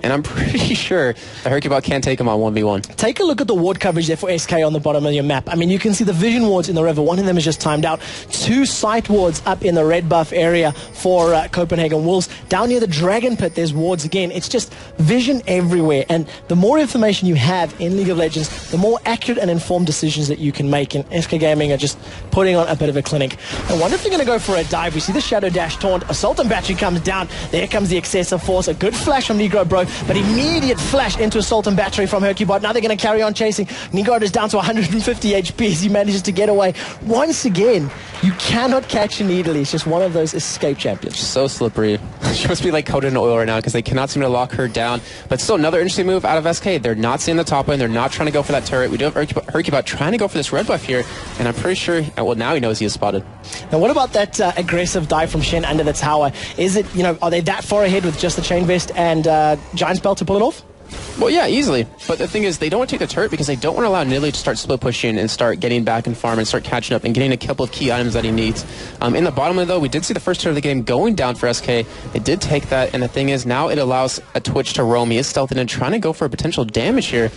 And I'm pretty sure that Hercubot can't take him on 1v1. Take a look at the ward coverage there for SK on the bottom of your map. I mean, you can see the vision wards in the river. One of them is just timed out. 2 sight wards up in the red buff area for CopenhagenWolves. Down near the Dragon Pit, there's wards again. It's just vision everywhere. And the more information you have in League of Legends, the more accurate and informed decisions that you can make. And SK Gaming are just putting on a bit of a clinic. I wonder if they're going to go for a dive. We see the Shadow Dash taunt. Assault and Battery comes down. There comes the Excessive Force. A good flash from Negro Bro. But immediate flash into Assault and Battery from Hercubot. Now they're going to carry on chasing. Nigard is down to 150 HP as he manages to get away. Once again, you cannot catch a Needly. It's just one of those escape champions. So slippery. She must be like coated in oil right now because they cannot seem to lock her down. But still, another interesting move out of SK. They're not seeing the top lane. They're not trying to go for that turret. We do have Hercubot trying to go for this red buff here. And I'm pretty sure, well, now he knows he is spotted. Now, what about that aggressive dive from Shen under the tower? Is it, you know, are they that far ahead with just the Chain Vest and Giant Spell to pull it off? Well, yeah, easily. But the thing is, they don't want to take the turret because they don't want to allow Nidalee to start split pushing and start getting back in farm and start catching up and getting a couple of key items that he needs. In the bottom lane, though, we did see the first turret of the game going down for SK. They did take that, and the thing is, now it allows a Twitch to roam. He is stealthing and trying to go for a potential damage here.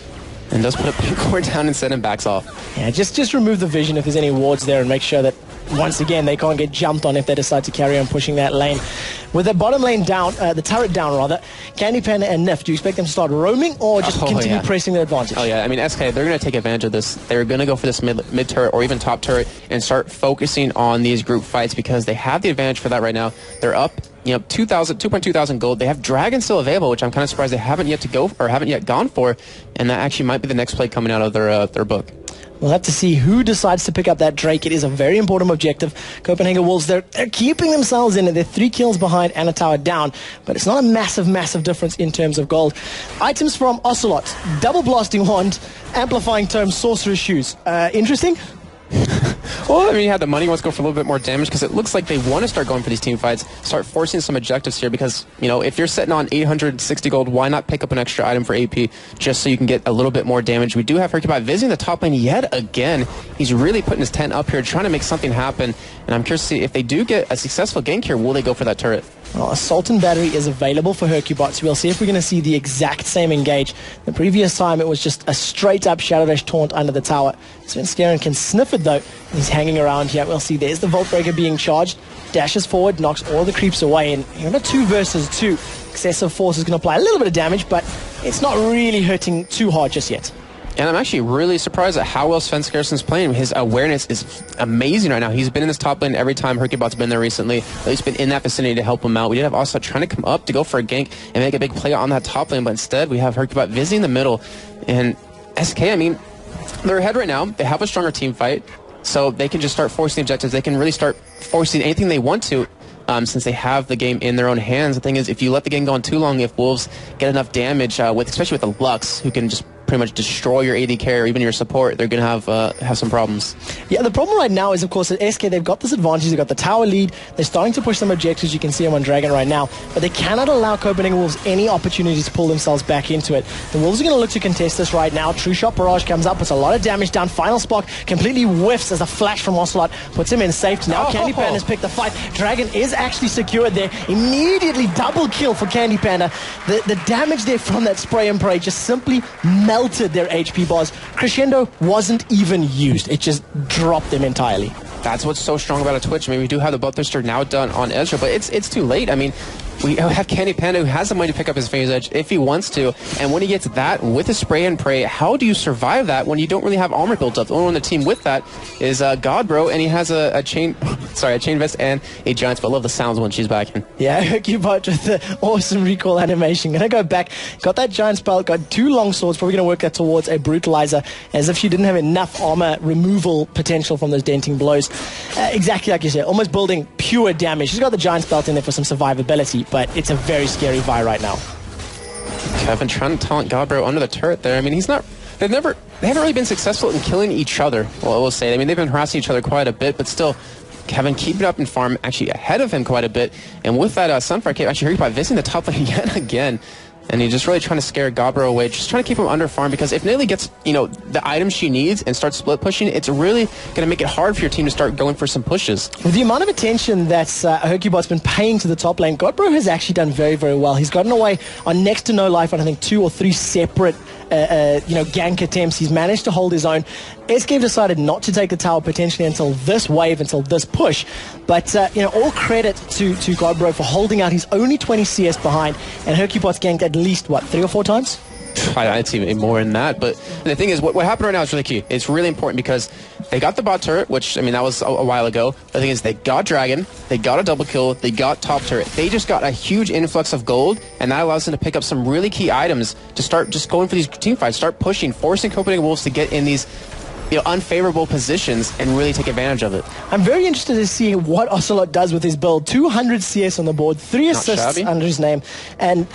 And does put a pink ward down instead and backs off. Yeah, just remove the vision if there's any wards there and make sure that, once again, they can't get jumped on if they decide to carry on pushing that lane. With the bottom lane down, the turret down rather, Candy Panda and Nif, do you expect them to start roaming or just continue pressing their advantage? Oh yeah, I mean SK, they're going to take advantage of this. They're going to go for this mid turret or even top turret and start focusing on these group fights because they have the advantage for that right now. They're up, you know, 2.2 thousand gold. They have Dragon still available, which I'm kind of surprised they haven't yet gone for, and that actually might be the next play coming out of their book. We'll have to see who decides to pick up that Drake. It is a very important objective. CopenhagenWolves, they're keeping themselves in it. They're 3 kills behind and a tower down, but it's not a massive difference in terms of gold. Items from Ocelot: Double Blasting Wand, Amplifying Tome, Sorcerer's Shoes. Interesting? Well, I mean, he had the money. He wants to go for a little bit more damage because it looks like they want to start going for these team fights, start forcing some objectives here because, you know, if you're sitting on 860 gold, why not pick up an extra item for AP just so you can get a little bit more damage? We do have Hercubot visiting the top lane yet again. He's really putting his tent up here, trying to make something happen, and I'm curious to see if they do get a successful gank here, will they go for that turret? Well, Assault and Battery is available for Hercubot, so we'll see if we're going to see the exact same engage. The previous time it was just a straight-up Shadow Dash taunt under the tower. Sven Scarin can sniff it, though. He's hanging around here. We'll see there's the Vault Breaker being charged. Dashes forward, knocks all the creeps away, and you're in a 2 versus 2. Excessive Force is going to apply a little bit of damage, but it's not really hurting too hard just yet. And I'm actually really surprised at how well Sven Scarson's playing. His awareness is amazing right now. He's been in this top lane every time Hercubot's been there recently. He's been in that vicinity to help him out. We did have also trying to come up to go for a gank and make a big play on that top lane, but instead we have Hercubot visiting the middle. And SK, I mean, they're ahead right now. They have a stronger team fight, so they can just start forcing objectives. They can really start forcing anything they want to. Since they have the game in their own hands. The thing is, if you let the game go on too long, if Wolves get enough damage, especially with the Lux, who can just pretty much destroy your AD carry or even your support, they're going to have some problems. Yeah, the problem right now is, of course, at SK, they've got this advantage. They've got the tower lead. They're starting to push some objectives. You can see them on Dragon right now. But they cannot allow CopenhagenWolves any opportunity to pull themselves back into it. The Wolves are going to look to contest this right now. True Shot Barrage comes up, puts a lot of damage down. Final Spark completely whiffs as a flash from Ocelot puts him in safety. Now Candy Panda has picked the fight. Dragon is actually secured there. Immediately double kill for Candy Panda. The damage there from that spray and pray just simply melted their HP bars. Crescendo wasn't even used. It just dropped them entirely. that's what's so strong about a Twitch. I mean, we do have the Bloodthirster now done on Ezreal, but it's too late. I mean, we have Candy Panda who has the money to pick up his Phase Edge if he wants to, and when he gets that with a Spray and Pray, how do you survive that when you don't really have armor built up? The only one on the team with that is Godbro, and he has a chain vest and a Giant Spell. I love the sounds when she's back in. Yeah, Hercubot with the awesome recall animation. Gonna go back, got that Giant Spell, got 2 long swords, probably gonna work that towards a Brutalizer, as if she didn't have enough armor removal potential from those denting blows. Exactly like you said, almost building pure damage. She's got the Giant Spell in there for some survivability, but it's a very scary Vi right now. Kevin trying to taunt Godbro under the turret there. I mean, they haven't really been successful in killing each other. Well, I will say. I mean, they've been harassing each other quite a bit, but still, Kevin keeping up in farm, actually ahead of him quite a bit. And with that Sunfire Cape, actually Hercubot visiting the top lane yet again. And he's just really trying to scare Godbro away, just trying to keep him under farm, because if Nidalee gets, the items she needs and starts split pushing, it's really going to make it hard for your team to start going for some pushes. With the amount of attention that Hercubot's been paying to the top lane, Godbro has actually done very, very well. He's gotten away on next to no life on, I think, 2 or 3 separate gank attempts. He's managed to hold his own. SK decided not to take the tower potentially until this wave, until this push. But, all credit to Godbro for holding out. He's only 20 CS behind, and Hercubot's ganked at least, 3 or 4 times? I'd say more than that, but the thing is, what happened right now is really key. It's really important because they got the bot turret, which, I mean, that was a while ago. The thing is, they got Dragon, they got a double kill, they got top turret. They just got a huge influx of gold, and that allows them to pick up some really key items to start just going for these team fights, start pushing, forcing CopenhagenWolves to get in these unfavorable positions and really take advantage of it. I'm very interested to see what Ocelot does with his build. 200 CS on the board, 3 assists under his name, and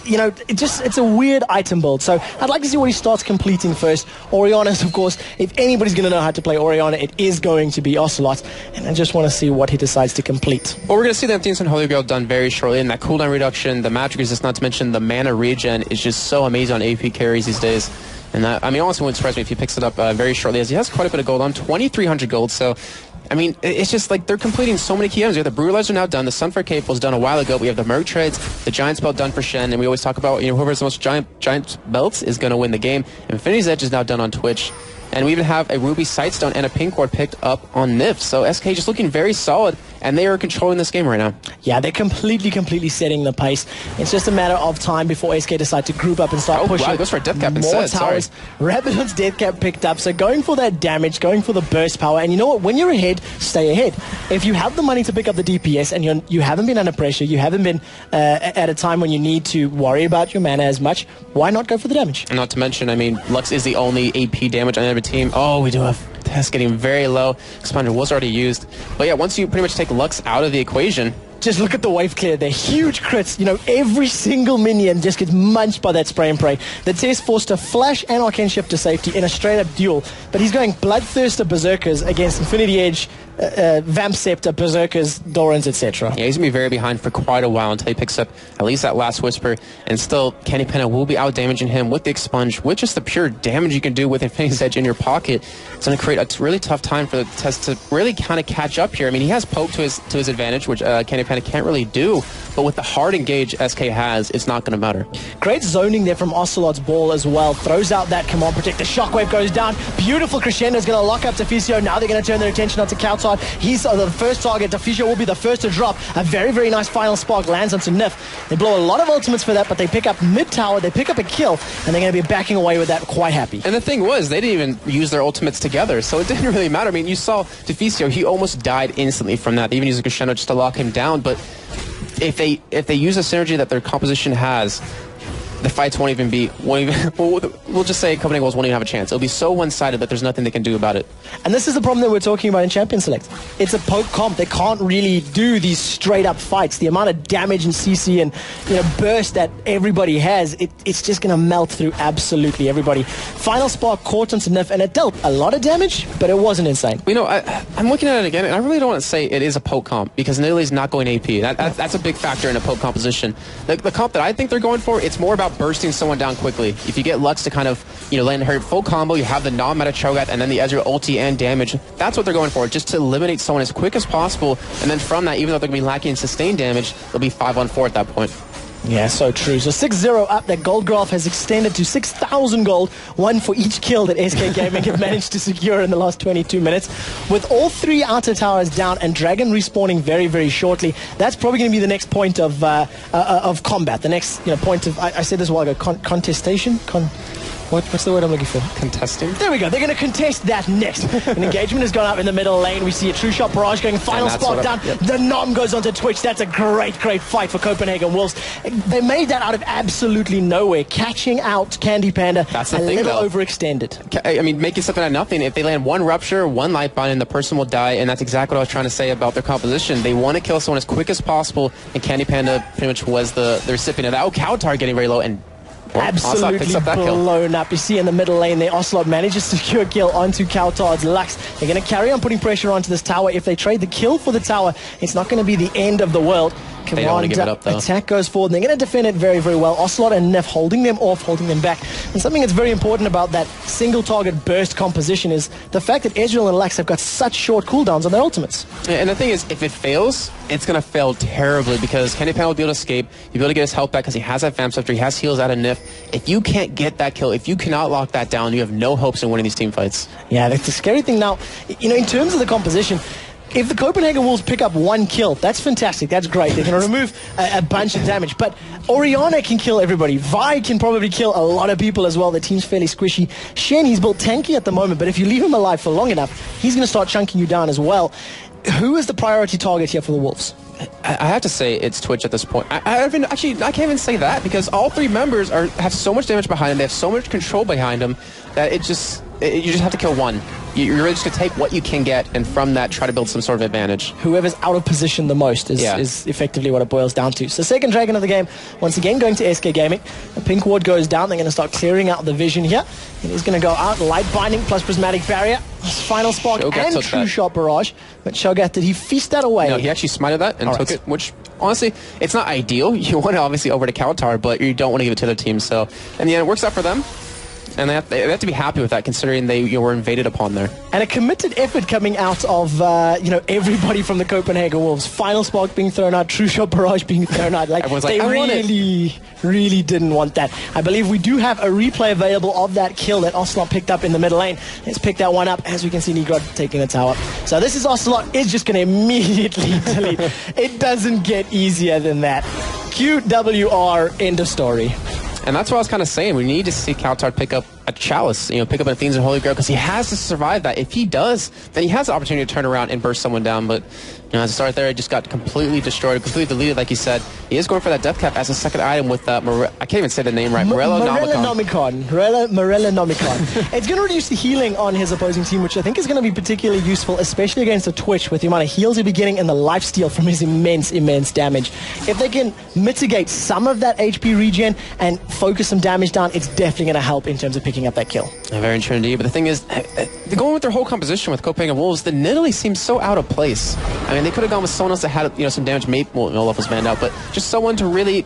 it's a weird item build. So I'd like to see what he starts completing first. Orianna's, of course, if anybody's going to know how to play Orianna, it is going to be Ocelot, and I just want to see what he decides to complete. Well, we're going to see that Themes and Holy Grail done very shortly, and that cooldown reduction, the magic resist, not to mention the mana regen, is just so amazing on AP carries these days. And that, I mean, honestly, wouldn't surprise me if he picks it up very shortly, as he has quite a bit of gold on, 2,300 gold. So, I mean, it's just like they're completing so many key items. We have the Brutalizer now done, the Sunfire Cape was done a while ago. We have the Merc Treads, the Giant Spell done for Shen, and we always talk about, whoever has the most giant belts is going to win the game. Infinity's Edge is now done on Twitch. And we even have a Ruby Sightstone and a Pink Ward picked up on Nif. So SK just looking very solid, and they are controlling this game right now. Yeah, they're completely setting the pace. It's just a matter of time before SK decide to group up and start pushing. Wow, it goes for a Death Cap more instead. towers. Rabadon's Death Cap picked up, so going for that damage, going for the burst power. And you know what? When you're ahead, stay ahead. If you have the money to pick up the DPS and you haven't been under pressure, you haven't been at a time when you need to worry about your mana as much, why not go for the damage? Not to mention, I mean, Lux is the only AP damage on every team. Oh, we do have Test getting very low. Expander was already used. But yeah, once you pretty much take Lux out of the equation, just look at the wave clear. They're huge crits. Every single minion just gets munched by that spray and pray. The Tess forced to flash and Arcane Shift to safety in a straight-up duel. But he's going Bloodthirster Berserkers against Infinity Edge, Vamp Scepter, Berserkers, Dorans, etc. Yeah, he's going to be very behind for quite a while until he picks up at least that last Whisper. And still, Candy Panda will be out-damaging him with the Expunge, with just the pure damage you can do with Infinity's Edge in your pocket. It's going to create a really tough time for the Tess to really kind of catch up here. I mean, he has poke to his advantage, which Candy Panda can't really do. But with the hard engage SK has, it's not going to matter. Great zoning there from Ocelot's ball as well. Throws out that Command Protect. The Shockwave goes down. Beautiful crescendo is going to lock up Deficio. Now they're going to turn their attention onto Kautside. He's the first target. Deficio will be the first to drop. A very, very nice final spark lands onto Nif. They blow a lot of ultimates for that, but they pick up mid-tower. They pick up a kill, and they're going to be backing away with that quite happy. And the thing was, they didn't even use their ultimates together, so it didn't really matter. I mean, you saw Deficio, he almost died instantly from that. They even used a crescendo just to lock him down, but if they use a synergy that their composition has, the fights won't even we'll just say CopenhagenWolves won't even have a chance. It'll be so one-sided that there's nothing they can do about it. And this is the problem that we're talking about in Champion Select. It's a poke comp. They can't really do these straight-up fights. The amount of damage and CC and burst that everybody has, it's just going to melt through absolutely everybody. Final spark caught onto Nif, and it dealt a lot of damage, but it wasn't insane. I'm looking at it again, and I really don't want to say it is a poke comp, because Nidalee's not going AP. That's a big factor in a poke composition. The comp that I think they're going for, it's more about bursting someone down quickly. If you get Lux to kind of, land her full combo, you have the non-meta Cho'Gath and then the Ezreal ulti and damage. That's what they're going for, just to eliminate someone as quick as possible. And then from that, even though they're going to be lacking in sustained damage, they'll be 5-on-4 at that point. Yeah, so true. So 6-0 up. That gold graph has extended to 6,000 gold, one for each kill that SK Gaming have managed to secure in the last 22 minutes. With all 3 outer towers down and Dragon respawning very, very shortly, that's probably going to be the next point of combat. The next point of, I said this a while ago, contestation? What's the word I'm looking for? Contesting? There we go. They're going to contest that next. An engagement has gone up in the middle lane. We see a true shot barrage going final spot down. Yep. The Nom goes onto Twitch. That's a great, great fight for CopenhagenWolves. They made that out of absolutely nowhere, catching out Candy Panda. That's the thing, little overextended. I mean, making something out of nothing. If they land one Rupture, one Lightbind, and the person will die, and that's exactly what I was trying to say about their composition. They want to kill someone as quick as possible, and Candy Panda pretty much was the recipient of that. Oh, Kautar getting very low, and absolutely blown up. You see in the middle lane there, Ocelot manages to secure a kill onto Kautar's Lux. They're going to carry on putting pressure onto this tower. If they trade the kill for the tower, it's not going to be the end of the world. They don't want to give it up, though. Attack goes forward, and they're going to defend it very, very well. Ocelot and Neff holding them off, holding them back. And something that's very important about that single target burst composition is the fact that Ezreal and Lux have got such short cooldowns on their ultimates. Yeah, and the thing is, if it fails, it's going to fail terribly because Candy Panda will be able to escape. You'll be able to get his health back because he has that Fam Scepter, he has heals out of Neff. If you can't get that kill, if you cannot lock that down, you have no hopes in winning these team fights. Yeah, that's the scary thing now. In terms of the composition, if the Copenhagen Wolves pick up one kill, that's fantastic. That's great. They can remove a bunch of damage. But Orianna can kill everybody. Vi can probably kill a lot of people as well. The team's fairly squishy. Shen, he's built tanky at the moment, but if you leave him alive for long enough, he's going to start chunking you down as well. Who is the priority target here for the Wolves? I have to say it's Twitch at this point. I can't even say that because all 3 members have so much damage behind them. They have so much control behind them that you just have to kill one. You're really just going to take what you can get and from that try to build some sort of advantage. Whoever's out of position the most is effectively what it boils down to. So second Dragon of the game, once again going to SK Gaming. The pink ward goes down. They're going to start clearing out the vision here. It is going to go out. Light Binding plus Prismatic Barrier. Final Spark and True Shot Barrage. But Shogat, did he feast that away? No, he actually smited that and took it, which honestly, it's not ideal. You want to obviously over to Kautar, but you don't want to give it to the team. So in the end, it works out for them. And they have to be happy with that, considering they were invaded upon there. And a committed effort coming out of everybody from the Copenhagen Wolves. Final Spark being thrown out, True Shot Barrage being thrown out. They really didn't want that. I believe we do have a replay available of that kill that Ocelot picked up in the middle lane. Let's pick that one up. As we can see, Negrod taking the tower. So this is Ocelot is just going to immediately delete. It doesn't get easier than that. QWR, end of story. And that's what I was kind of saying. We need to see Kautar pick up a Chalice, pick up an Athena's and Holy Grail, because he has to survive that. If he does, then he has the opportunity to turn around and burst someone down. But as a start there, it just got completely destroyed, completely deleted, like you said. He is going for that death cap as a second item with I can't even say the name right. Morello Nomicon. It's going to reduce the healing on his opposing team, which I think is going to be particularly useful, especially against the Twitch, with the amount of heals he'll be getting and the lifesteal from his immense damage. If they can mitigate some of that HP regen and focus some damage down, it's definitely going to help in terms of picking up that kill. Very true indeed. But the thing is, they're going with their whole composition with Copenhagen Wolves. The Nidalee seems so out of place. I mean, they could have gone with someone else that had some damage. Olaf was banned out, but just someone to really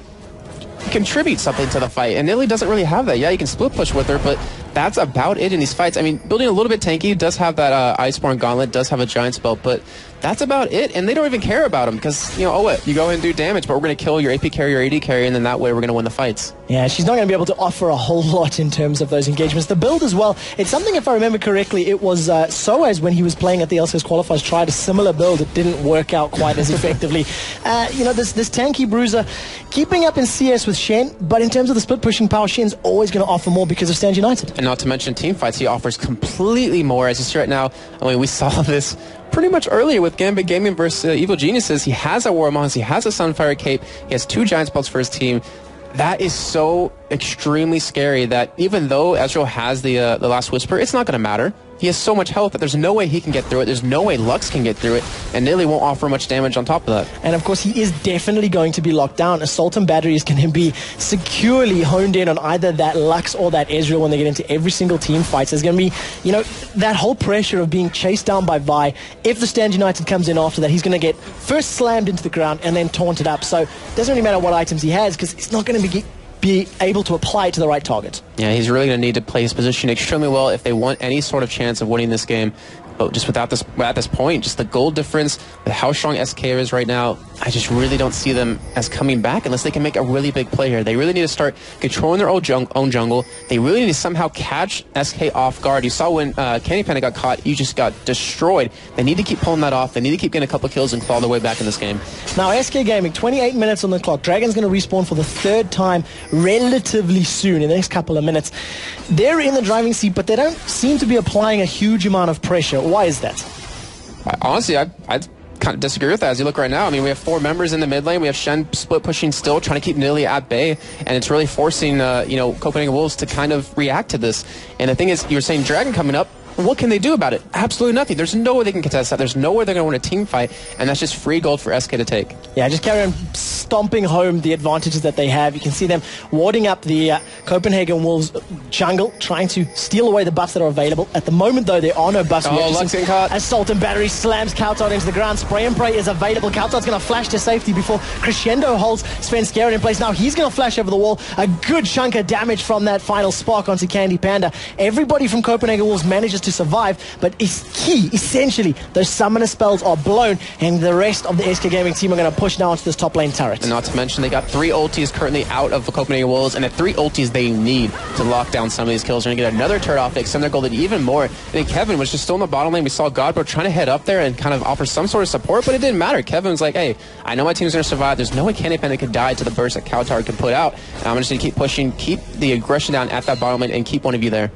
contribute something to the fight. And Nidalee doesn't really have that. Yeah, you can split push with her, but that's about it in these fights. I mean, building a little bit tanky, does have that Iceborne Gauntlet, does have a Giant Spell, but that's about it. And they don't even care about him because, you go ahead and do damage, but we're going to kill your AP carry, your AD carry, and then that way we're going to win the fights. Yeah, she's not going to be able to offer a whole lot in terms of those engagements. The build as well, it's something, if I remember correctly, it was Soaz when he was playing at the LCS qualifiers tried a similar build. It didn't work out quite as effectively. This tanky bruiser, keeping up in CS with Shen, but in terms of the split pushing power, Shen's always going to offer more because of Stand United. And not to mention team fights, he offers completely more. As you see right now, I mean, we saw this pretty much earlier with Gambit Gaming versus Evil Geniuses. He has a War Mons, he has a Sunfire Cape, he has 2 Giant Spells for his team. That is so extremely scary that even though Ezreal has the Last Whisper, it's not going to matter. He has so much health that there's no way he can get through it. There's no way Lux can get through it. And Nidalee won't offer much damage on top of that. And of course, he is definitely going to be locked down. Assault and Battery is going to be securely honed in on either that Lux or that Ezreal when they get into every single team fight. So there's going to be, that whole pressure of being chased down by Vi. If the Stand United comes in after that, he's going to get first slammed into the ground and then taunted up. So it doesn't really matter what items he has because it's not going to be able to apply it to the right target. Yeah, he's really going to need to play his position extremely well if they want any sort of chance of winning this game. But just at this point, just the gold difference, with how strong SK is right now, I just really don't see them as coming back unless they can make a really big play here. They really need to start controlling their own jungle. They really need to somehow catch SK off guard. You saw when Candy Panda got caught, you just got destroyed. They need to keep pulling that off. They need to keep getting a couple kills and claw their way back in this game. Now, SK Gaming, 28 minutes on the clock. Dragon's going to respawn for the third time relatively soon, in the next couple of minutes. They're in the driving seat, but they don't seem to be applying a huge amount of pressure. Why is that? Honestly, I kind of disagree with that. As you look right now, I mean, we have 4 members in the mid lane. We have Shen split pushing still, trying to keep Nilly at bay, and it's really forcing, CopenhagenWolves to kind of react to this. And the thing is, you're saying Dragon coming up. What can they do about it? Absolutely nothing. There's no way they can contest that. There's no way they're going to win a team fight, and that's just free gold for SK to take. Yeah, just carry on stomping home the advantages that they have. You can see them warding up the CopenhagenWolves jungle, trying to steal away the buffs that are available. At the moment, though, there are no buffs. Lux getting caught. Assault and Battery slams Kautot into the ground. Spray and Pray is available. Kautot's going to flash to safety before Crescendo holds Svenskeren in place. Now he's going to flash over the wall. A good chunk of damage from that final spark onto Candy Panda. Everybody from CopenhagenWolves manages to survive, but it's key, essentially, those summoner spells are blown, and the rest of the SK Gaming team are going to push now onto this top lane turret. And not to mention, they got 3 ultis currently out of the CopenhagenWolves, and the 3 ultis they need to lock down some of these kills. They're going to get another turret off to extend their gold even more. And then Kevin was just still in the bottom lane. We saw Godbro trying to head up there and kind of offer some sort of support, but it didn't matter. Kevin was like, hey, I know my team's going to survive. There's no way Candy Panda could die to the burst that Kautot could put out. And I'm just going to keep pushing, keep the aggression down at that bottom lane, and keep one of you there.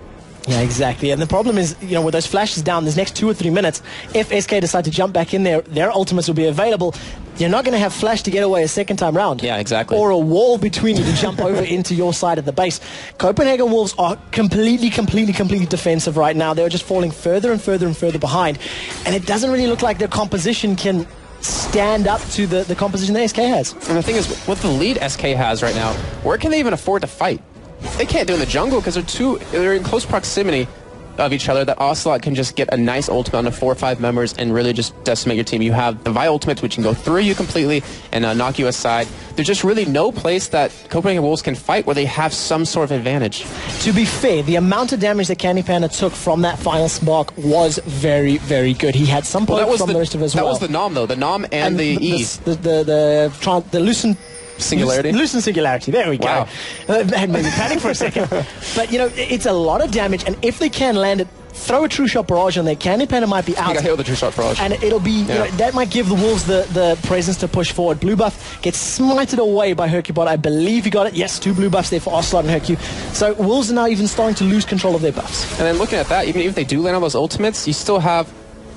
Yeah, exactly. And the problem is, with those flashes down, this next 2 or 3 minutes, if SK decide to jump back in there, their ultimates will be available. You're not going to have flash to get away a second time round. Yeah, exactly. Or a wall between you to jump over into your side of the base. CopenhagenWolves are completely defensive right now. They're just falling further and further and further behind. And it doesn't really look like their composition can stand up to the composition that SK has. And the thing is, with the lead SK has right now, where can they even afford to fight? They can't do it in the jungle because they're in close proximity of each other. That Ocelot can just get a nice ultimate on the 4 or 5 members and really just decimate your team. You have the Vi ultimates, which can go through you completely and knock you aside. There's just really no place that CopenhagenWolves can fight where they have some sort of advantage. To be fair, the amount of damage that Candy Panda took from that final spark was very, very good. He had some poke from the rest of us as well. That was the Nom, though. The Nom and the E. The Lucent... Lucent Singularity. There we go. Wow. That made me panic for a second. But, it's a lot of damage, and if they can land it, throw a True Shot Barrage on there, Candy Panda might be out. I got hit with the True Shot Barrage. And it'll be, that might give the Wolves the presence to push forward. Blue buff gets smited away by Hercubot. I believe he got it. Yes, 2 blue buffs there for Ocelot and Hercu. So Wolves are now even starting to lose control of their buffs. And then looking at that, even if they do land on those ultimates, you still have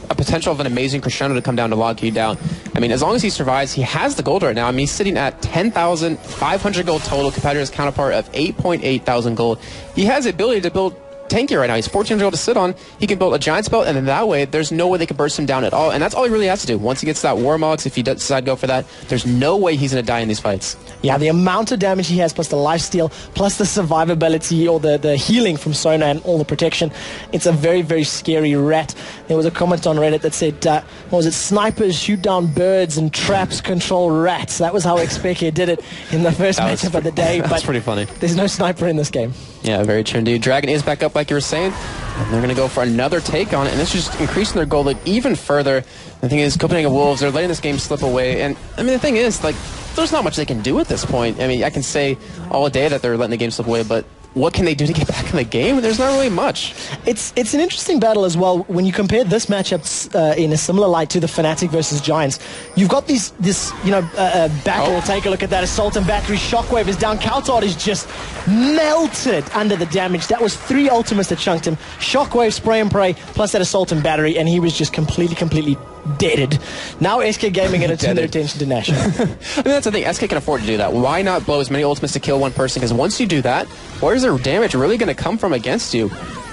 a potential of an amazing Crescendo to come down to lock you down. I mean, as long as he survives, he has the gold right now. I mean, he's sitting at 10,500 gold total compared to his counterpart of 8.8 thousand gold. He has the ability to build tanky right now. He's 1,400 gold to sit on. He can build a giant spell, and then that way, there's no way they can burst him down at all. And that's all he really has to do. Once he gets that Warmogs, if he does decide to go for that, there's no way he's going to die in these fights. Yeah, the amount of damage he has, plus the lifesteal, plus the survivability or the healing from Sona and all the protection, it's a very, very scary rat. There was a comment on Reddit that said, what was it, snipers shoot down birds and traps control rats. That was how Expeke did it in the first matchup of the day. That's pretty funny. There's no sniper in this game. Yeah, very true indeed. Dragon is back up like you were saying, and they're going to go for another take on it, and it's just increasing their goal lead even further. The thing is, CopenhagenWolves, they're letting this game slip away, and I mean, the thing is, there's not much they can do at this point. I mean, I can say all day that they're letting the game slip away, but what can they do to get back in the game? There's not really much. It's an interesting battle as well. When you compare this matchup in a similar light to the Fnatic versus Giants, you've got this battle. Take a look at that. Assault and Battery. Shockwave is down. Kautot is just melted under the damage. That was 3 ultimates that chunked him. Shockwave, Spray and Pray, plus that Assault and Battery, and he was just completely deaded. Now SK Gaming going to turn their attention to Nash. I mean, that's the thing. SK can afford to do that. Why not blow as many ultimates to kill one person? Because once you do that, where's their damage really going to come from against you?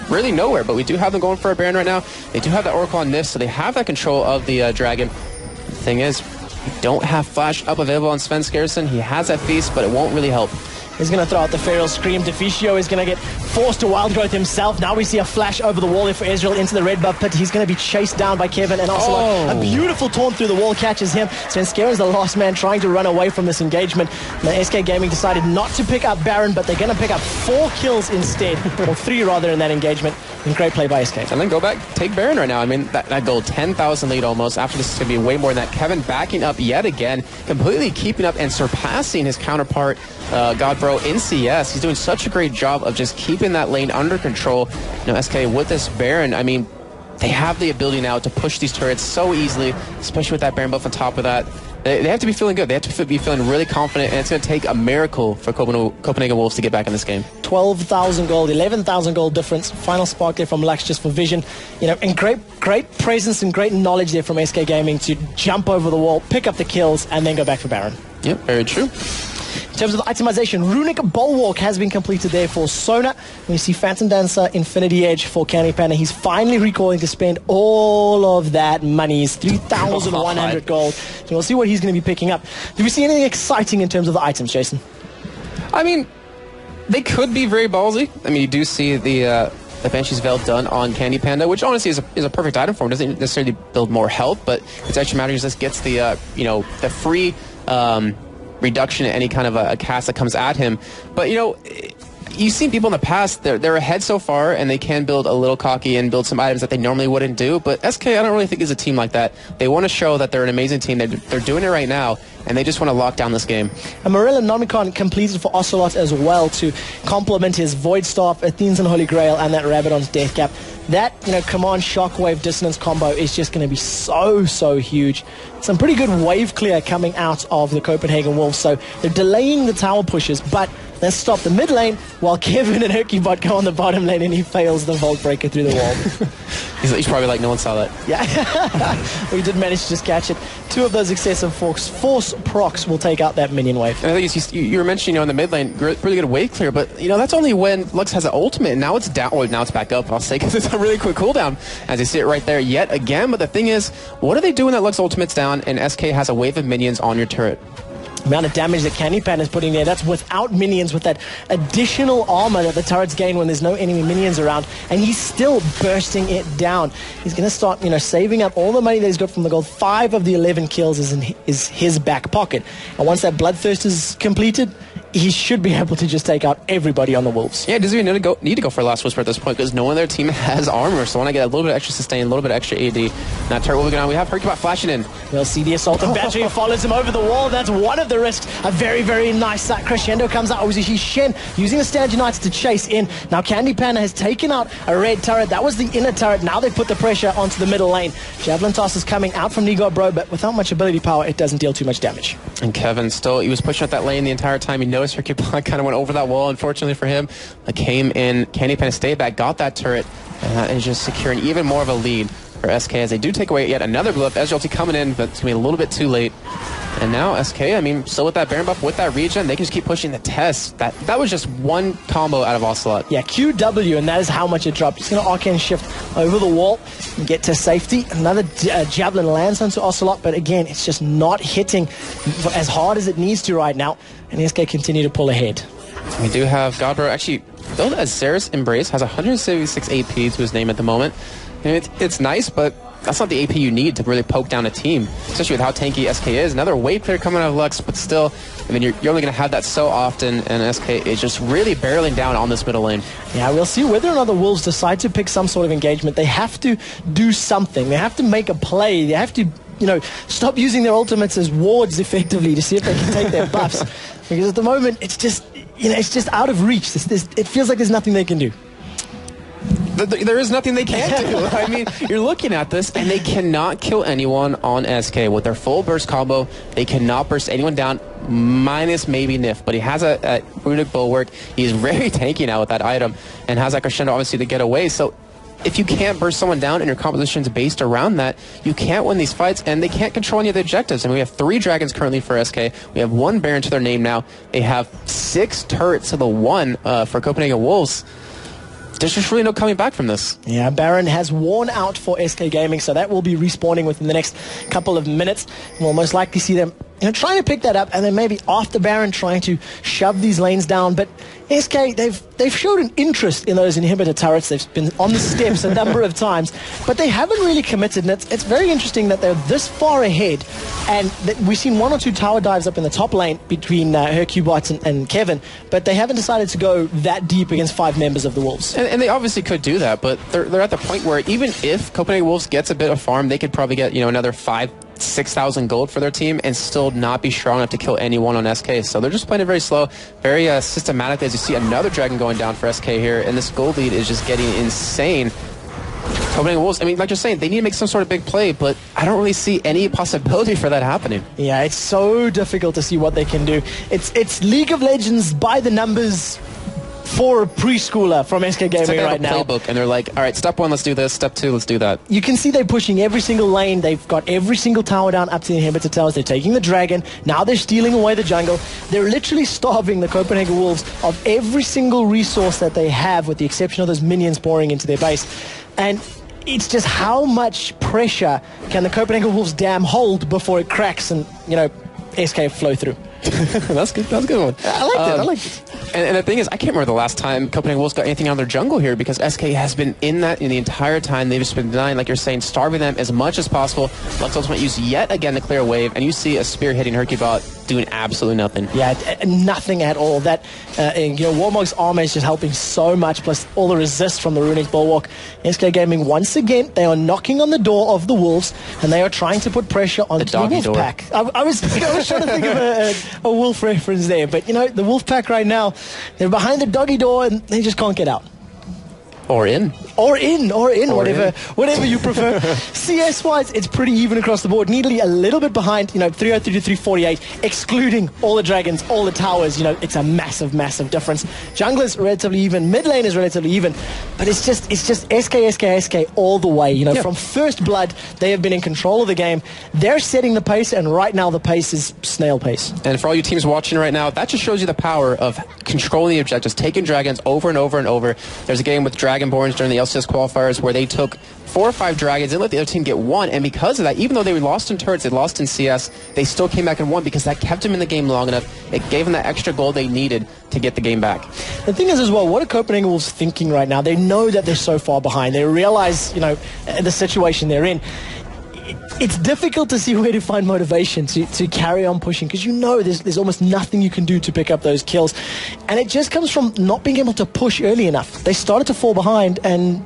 Really nowhere. But we do have them going for a Baron right now. They do have that Oracle on Nif, so they have that control of the Dragon. The thing is, we don't have Flash up available on Sven Skerrison. He has that Feast, but it won't really help. He's going to throw out the Feral Scream. Deficio is going to get forced to Wild Growth himself. Now we see a flash over the wall there for Ezreal into the red buff pit. He's going to be chased down by Kevin and Ocelot. A beautiful taunt through the wall catches him. Svenskeren is the last man trying to run away from this engagement. Now SK Gaming decided not to pick up Baron, but they're going to pick up 4 kills instead, or 3 rather, in that engagement. And great play by SK. And then go back, take Baron right now. I mean, that goal, 10,000 lead almost. After this is going to be way more than that. Kevin backing up yet again, completely keeping up and surpassing his counterpart, Godbro, in CS. He's doing such a great job of just keeping that lane under control. You know, SK with this Baron, I mean, they have the ability now to push these turrets so easily, especially with that Baron buff on top of that. They have to be feeling good. They have to be feeling really confident, and it's going to take a miracle for CopenhagenWolves to get back in this game. 12,000 gold, 11,000 gold difference. Final spark there from Lux just for vision. You know, and great presence and great knowledge there from SK Gaming to jump over the wall, pick up the kills, and then go back for Baron. Yep, very true. In terms of the itemization, Runic Bulwark has been completed there for Sona. We see Phantom Dancer, Infinity Edge for Canny Panda. He's finally recalling to spend all of that money. He's 3,100 gold. So we'll see what he's going to be picking up. Do we see anything exciting in terms of the items, Jason? I mean, they could be very ballsy. I mean, you do see the Banshee's Veil done on Candy Panda, which honestly is a perfect item for him. Doesn't necessarily build more health, but it's actually matters. Just gets the the free reduction in any kind of a cast that comes at him. But you know, you've seen people in the past, they're ahead so far, and they can build a little cocky and build some items that they normally wouldn't do. But SK, I don't really think is a team like that. They want to show that they're an amazing team. They're doing it right now, and they just want to lock down this game. And Morella Nomicon completed for Ocelot as well to complement his Void Staff, Athene's and Holy Grail, and that Rabadon's Death Cap. That, command shockwave dissonance combo is just going to be so huge. Some pretty good wave clear coming out of the CopenhagenWolves, so they're delaying the tower pushes, but let's stop the mid lane while Kevin and Herkybot go on the bottom lane and he fails the Vault Breaker through the wall. He's probably like, no one saw that. Yeah. We did manage to just catch it. 2 of those excessive force procs will take out that minion wave. And I think you were mentioning, in the mid lane, really good wave clear, but, that's only when Lux has an ultimate, and now it's down. Well, now it's back up, I'll say, because it's a really quick cooldown, as you see it right there yet again. But the thing is, what are they doing that Lux ultimate's down and SK has a wave of minions on your turret? Amount of damage that Canny Pan is putting there, that's without minions, with that additional armor that the turrets gain when there's no enemy minions around, and he's still bursting it down. He's going to start, saving up all the money that he's got from the gold. 5 of the 11 kills is his back pocket, and once that Bloodthirst is completed, he should be able to just take out everybody on the Wolves. Yeah, doesn't even need to go for a Last Whisper at this point, because no one on their team has armor, so I want to get a little bit of extra sustain, a little bit of extra AD. Now turret will be going on. We have Herkybot flashing in. We'll see the Assault of Battery follows him over the wall. That's one of the risks. A very nice crescendo comes out. Obviously, Shen using the Stand United to chase in. Now Candy Panda has taken out a red turret. That was the inner turret. Now they put the pressure onto the middle lane. Javelin Toss is coming out from Nigo Bro, but without much ability power, it doesn't deal too much damage. And Kevin he was pushing up that lane the entire time. He noticed Herkybot kind of went over that wall, unfortunately for him. Came in, Candy Panda stayed back, got that turret, and is just securing even more of a lead for SK as they do take away yet another blue up. Ezreal coming in, but it's going to be a little bit too late. And now SK, still with that Baron buff, with that regen, they can just keep pushing the test. That was just one combo out of Ocelot. Yeah, QW, and that is how much it dropped. It's going to Arcane Shift over the wall and get to safety. Another Javelin lands onto Ocelot, but again, it's just not hitting as hard as it needs to right now. And SK continue to pull ahead. We do have Godbro, actually, though, as Zera's Embrace has 176 AP to his name at the moment. And it's nice, but that's not the AP you need to really poke down a team, especially with how tanky SK is. Another wave clear coming out of Lux, but still, you're only going to have that so often, and SK is just really barreling down on this middle lane. Yeah, we'll see whether or not the Wolves decide to pick some sort of engagement. They have to do something. They have to make a play. They have to, stop using their ultimates as wards effectively to see if they can take their buffs. Because at the moment, it's just, it's just out of reach. It feels like there's nothing they can do. There is nothing they can't do. You're looking at this, and they cannot kill anyone on SK. With their full burst combo, they cannot burst anyone down, minus maybe Nif. But he has a Runic Bulwark. He's very tanky now with that item, and has that Crescendo, obviously, to get away. So if you can't burst someone down and your composition is based around that, you can't win these fights, and they can't control any of the objectives. And we have 3 dragons currently for SK. We have 1 Baron to their name now. They have 6 turrets to the 1 for CopenhagenWolves. There's just really no coming back from this. Yeah, Baron has worn out for SK Gaming, so that will be respawning within the next couple of minutes. We'll most likely see them, trying to pick that up, and then maybe after Baron trying to shove these lanes down. But SK, they've showed an interest in those inhibitor turrets. They've been on the steps a number of times, but they haven't really committed. And it's very interesting that they're this far ahead, and that we've seen 1 or 2 tower dives up in the top lane between Hercubot and Kevin, but they haven't decided to go that deep against 5 members of the Wolves. And they obviously could do that, but they're at the point where even if Copenhagen Wolves gets a bit of farm, they could probably get another 5,000-6,000 gold for their team and still not be strong enough to kill anyone on SK. So they're just playing it very slow, very systematically. As you see another dragon going down for SK here, and this gold lead is just getting insane. Copenhagen Wolves, I mean, like you're saying, they need to make some sort of big play, but I don't really see any possibility for that happening. Yeah, it's so difficult to see what they can do. It's League of Legends by the numbers for a preschooler from SK Gaming right now. Playbook, and they're like, all right, step 1, let's do this. Step 2, let's do that. You can see they're pushing every single lane. They've got every single tower down up to the inhibitor towers. They're taking the dragon. Now they're stealing away the jungle. They're literally starving the Copenhagen Wolves of every single resource that they have, with the exception of those minions pouring into their base. And it's just how much pressure can the Copenhagen Wolves dam hold before it cracks and, SK flow through. That's good. That's a good one. I liked it. And the thing is, I can't remember the last time Copenhagen Wolves got anything out of their jungle here, because SK has been in that in the entire time. They've just been denying, like you're saying, starving them as much as possible. Lux Ultimate used yet again to clear a wave, and you see a spear hitting Hercubot doing absolutely nothing. Yeah, nothing at all. That Warmog's armor is just helping so much, plus all the resist from the Runic Bulwark. SK Gaming, once again, they are knocking on the door of the Wolves, and they are trying to put pressure on the Wolf Pack. I was trying to think of a Wolf reference there, but the Wolf Pack right now, they're behind the doggy door and they just can't get out. Or in, whatever you prefer. CS-wise, it's pretty even across the board. Needly a little bit behind, 303 to 348, excluding all the dragons, all the towers. It's a massive, massive difference. Jungler's relatively even, mid lane is relatively even, but it's just SK all the way. From first blood, they have been in control of the game. They're setting the pace, and right now the pace is snail pace. And for all you teams watching right now, that just shows you the power of controlling the objectives, taking dragons over and over and over. There's a game with Dragonborns during the LCS qualifiers where they took 4 or 5 dragons and let the other team get 1, and because of that, even though they lost in turrets, they lost in CS, they still came back and won because that kept them in the game long enough. It gave them that extra gold they needed to get the game back. The thing is as well, what are Copenhagen Wolves thinking right now? They know that they're so far behind. They realize, the situation they're in. It's difficult to see where to find motivation to carry on pushing, because there's almost nothing you can do to pick up those kills, and it just comes from not being able to push early enough. They started to fall behind and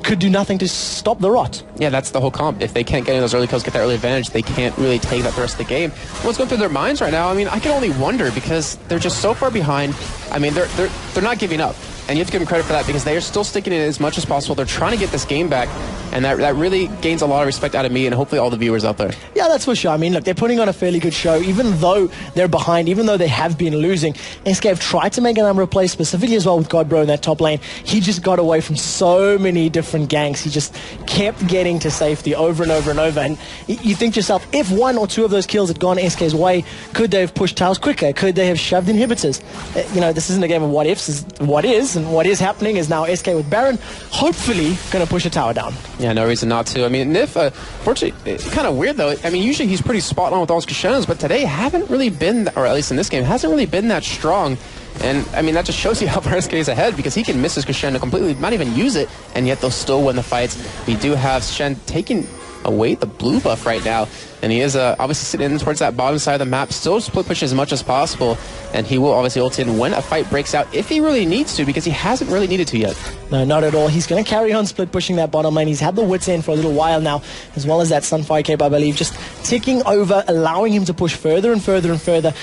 could do nothing to stop the rot. Yeah, that's the whole comp. If they can't get in those early kills, get that early advantage, they can't really take that the rest of the game. What's going through their minds right now? I mean, I can only wonder, because they're just so far behind. I mean, they're not giving up. And you have to give them credit for that, because they are still sticking in as much as possible. They're trying to get this game back, and that really gains a lot of respect out of me and hopefully all the viewers out there. Yeah, that's for sure. I mean, look, they're putting on a fairly good show, even though they're behind, even though they have been losing. SK have tried to make a number of plays, specifically as well with Godbro in that top lane. He just got away from so many different ganks. He just kept getting to safety over and over and over. And you think to yourself, if 1 or 2 of those kills had gone SK's way, could they have pushed towers quicker? Could they have shoved inhibitors? This isn't a game of what ifs, it's what is, and what is happening is now SK with Baron, hopefully going to push a tower down. Yeah, no reason not to. I mean, Nif, fortunately, kind of weird though. I mean, usually he's pretty spot on with all his crescendos, but today haven't really been, or at least in this game, hasn't really been that strong. And, I mean, that just shows you how far SK is ahead, because he can miss his crescendo completely, not even use it, and yet they'll still win the fights. We do have Shen taking away the blue buff right now, and he is obviously sitting in towards that bottom side of the map, still split pushing as much as possible, and he will obviously ult in when a fight breaks out, if he really needs to, because he hasn't really needed to yet. No, not at all. He's going to carry on split pushing that bottom lane. He's had the wits in for a little while now, as well as that Sunfire Cape, I believe, just ticking over, allowing him to push further and further and further.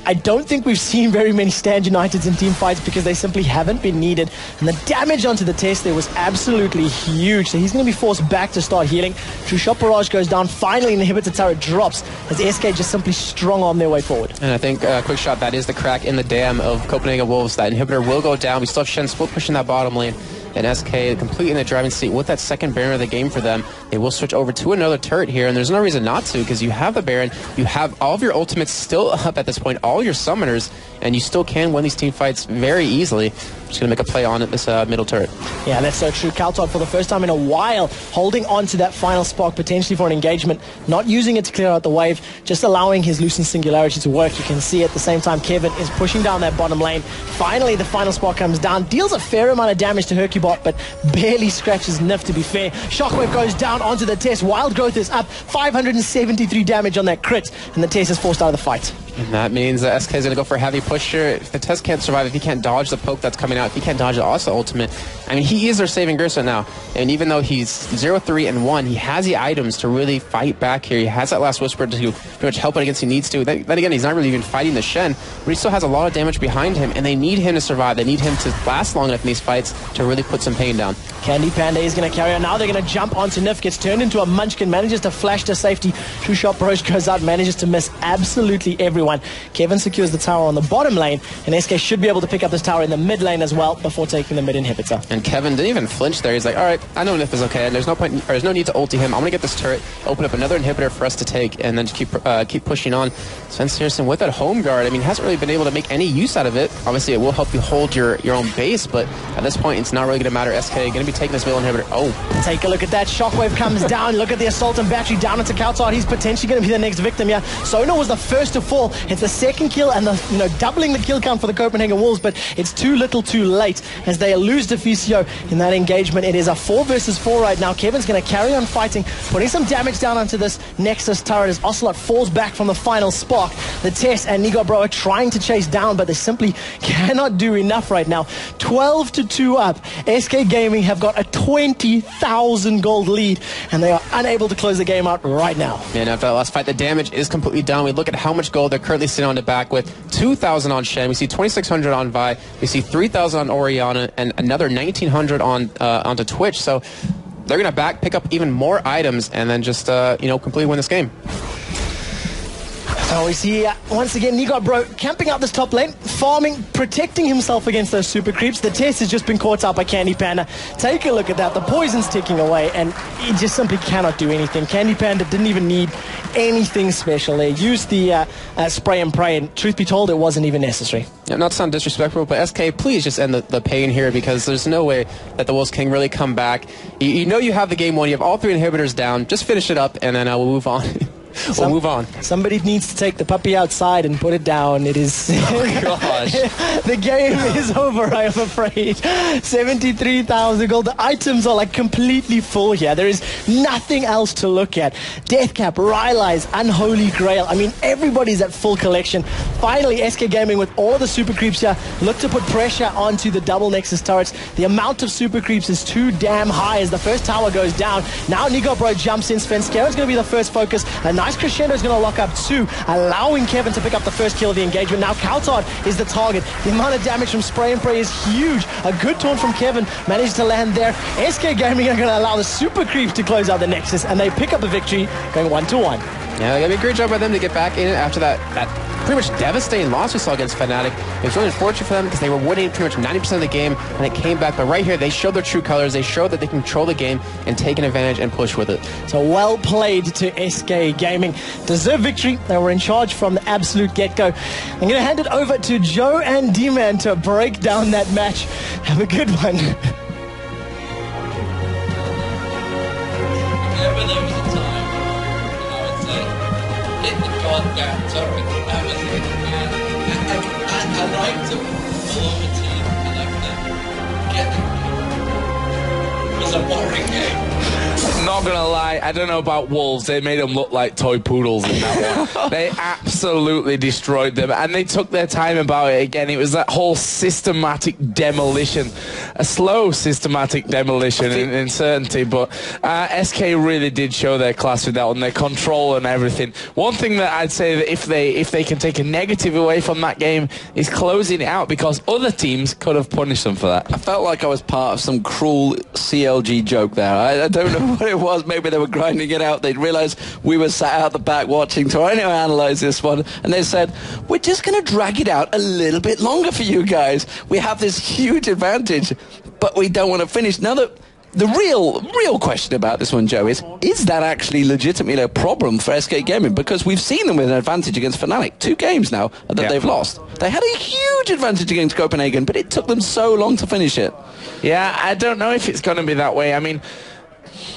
I don't think we've seen very many Stand Uniteds in team fights, because they simply haven't been needed. And the damage onto the test there was absolutely huge. So he's going to be forced back to start healing. True Shot Barrage goes down. Finally, an inhibitor turret drops as SK just simply strong on their way forward. And I think, quick shot, that is the crack in the dam of Copenhagen Wolves. That inhibitor will go down. We still have Shen split pushing that bottom lane. And SK completely in the driving seat with that second Baron of the game for them. They will switch over to another turret here, and there's no reason not to, because you have the Baron, you have all of your ultimates still up at this point, all your summoners, and you still can win these team fights very easily. just going to make a play on this middle turret. Yeah, that's so true. Kaltod, for the first time in a while, holding on to that final spark, potentially for an engagement, not using it to clear out the wave, just allowing his Lucent Singularity to work. You can see at the same time Kevin is pushing down that bottom lane. Finally, the final spark comes down, deals a fair amount of damage to Hercubot, but barely scratches Nif, to be fair. Shockwave goes down onto the test. Wild Growth is up, 573 damage on that crit, and the test is forced out of the fight. And that means that SK is going to go for a heavy pusher. If the test can't survive, if he can't dodge the poke that's coming out, if he can't dodge the Asa ultimate, I mean, he is their saving grace right now. And even though he's 0-3-1, he has the items to really fight back here. He has that last Whisper to pretty much help it against he needs to. Then again, he's not really even fighting the Shen, but he still has a lot of damage behind him, and they need him to survive. They need him to last long enough in these fights to really put some pain down. Candy Panda is going to carry on. Now they're going to jump onto Nif, gets turned into a munchkin, manages to flash to safety. True Shot Broche goes out, manages to miss absolutely everyone. Kevin secures the tower on the bottom lane, and SK should be able to pick up this tower in the mid lane as well before taking the mid inhibitor. And Kevin didn't even flinch there. He's like, all right, I know Nif is okay. There's no point, or there's no need to ulti him. I'm going to get this turret, open up another inhibitor for us to take, and then just keep pushing on. Sven with that home guard, I mean, hasn't really been able to make any use out of it. Obviously, it will help you hold your own base, but at this point, it's not really going to matter. SK going to be taking this middle inhibitor. Oh. Take a look at that. Shockwave comes down. Look at the Assault and Battery down into Kaltod. He's potentially going to be the next victim here. Sona was the first to fall. It's the second kill and doubling the kill count for the Copenhagen Wolves, but it's too little too late as they lose Deficio in that engagement. It is a 4 versus 4 right now. Kevin's going to carry on fighting, putting some damage down onto this Nexus turret as Ocelot falls back from the final spark. The Tess and Nigo Bro are trying to chase down, but they simply cannot do enough right now. 12-2 up. SK Gaming have got a 20,000 gold lead, and they are unable to close the game out right now. Man, after that last fight, the damage is completely down. We look at how much gold they're currently sitting on the back with. 2,000 on Shen. We see 2,600 on Vi. We see 3,000 on Orianna, and another 1,900 on onto Twitch. So they're going to pick up even more items, and then just completely win this game. So we see, once again, Nigo Bro camping out this top lane, farming, protecting himself against those super creeps. The test has just been caught out by Candy Panda. Take a look at that. The poison's ticking away, and he just simply cannot do anything. Candy Panda didn't even need anything special there. Used the spray and pray, and truth be told, it wasn't even necessary. Yeah, not to sound disrespectful, but SK, please just end the pain here, because there's no way that the Wolves can really come back. You know you have the game won. You have all 3 inhibitors down. Just finish it up, and then we'll move on. We'll move on. Somebody needs to take the puppy outside and put it down. It is... Oh, gosh. The game is over, I am afraid. 73,000 gold. The items are like completely full here. There is nothing else to look at. Deathcap, Rylai's, Unholy Grail. I mean, everybody's at full collection. Finally, SK Gaming, with all of the super creeps here, look to put pressure onto the double Nexus turrets. The amount of super creeps is too damn high as the first tower goes down. Now Nigo Bro jumps in. Svenskeren's going to be the first focus. A nice crescendo is going to lock up 2, allowing Kevin to pick up the first kill of the engagement. Now Kaltod is the target. The amount of damage from spray and pray is huge. A good taunt from Kevin managed to land there. SK Gaming are going to allow the super creep to close out the Nexus, and they pick up a victory going 1-1. Yeah, that'd be a great job by them to get back in after that pretty much devastating loss we saw against Fnatic. It was really unfortunate for them because they were winning pretty much 90% of the game, and it came back. But right here, they showed their true colors. They showed that they can control the game and take an advantage and push with it. So well played to SK Gaming. Deserved victory. They were in charge from the absolute get-go. I'm going to hand it over to Joe and D-Man to break down that match. Have a good one. Goddamn turret. I like to follow the team and I can get them. It was a boring game. Not gonna lie, I don't know about Wolves. They made them look like toy poodles in that one. They absolutely destroyed them, and they took their time about it again. It was that whole systematic demolition, a slow systematic demolition in certainty, but SK really did show their class with that one, their control and everything. One thing that I'd say that if they can take a negative away from that game is closing it out, because other teams could have punished them for that. I felt like I was part of some cruel CLG joke there. I don't know what it was. Maybe they were grinding it out. They'd realised we were sat out the back watching, trying to analyse this one, and they said, we're just going to drag it out a little bit longer for you guys. We have this huge advantage, but we don't want to finish. Now that the real question about this one, Joe, is that actually legitimately a problem for SK Gaming? Because we've seen them with an advantage against Fnatic. 2 games now that they've lost. They had a huge advantage against Copenhagen, but it took them so long to finish it. Yeah, I don't know if it's going to be that way. I mean,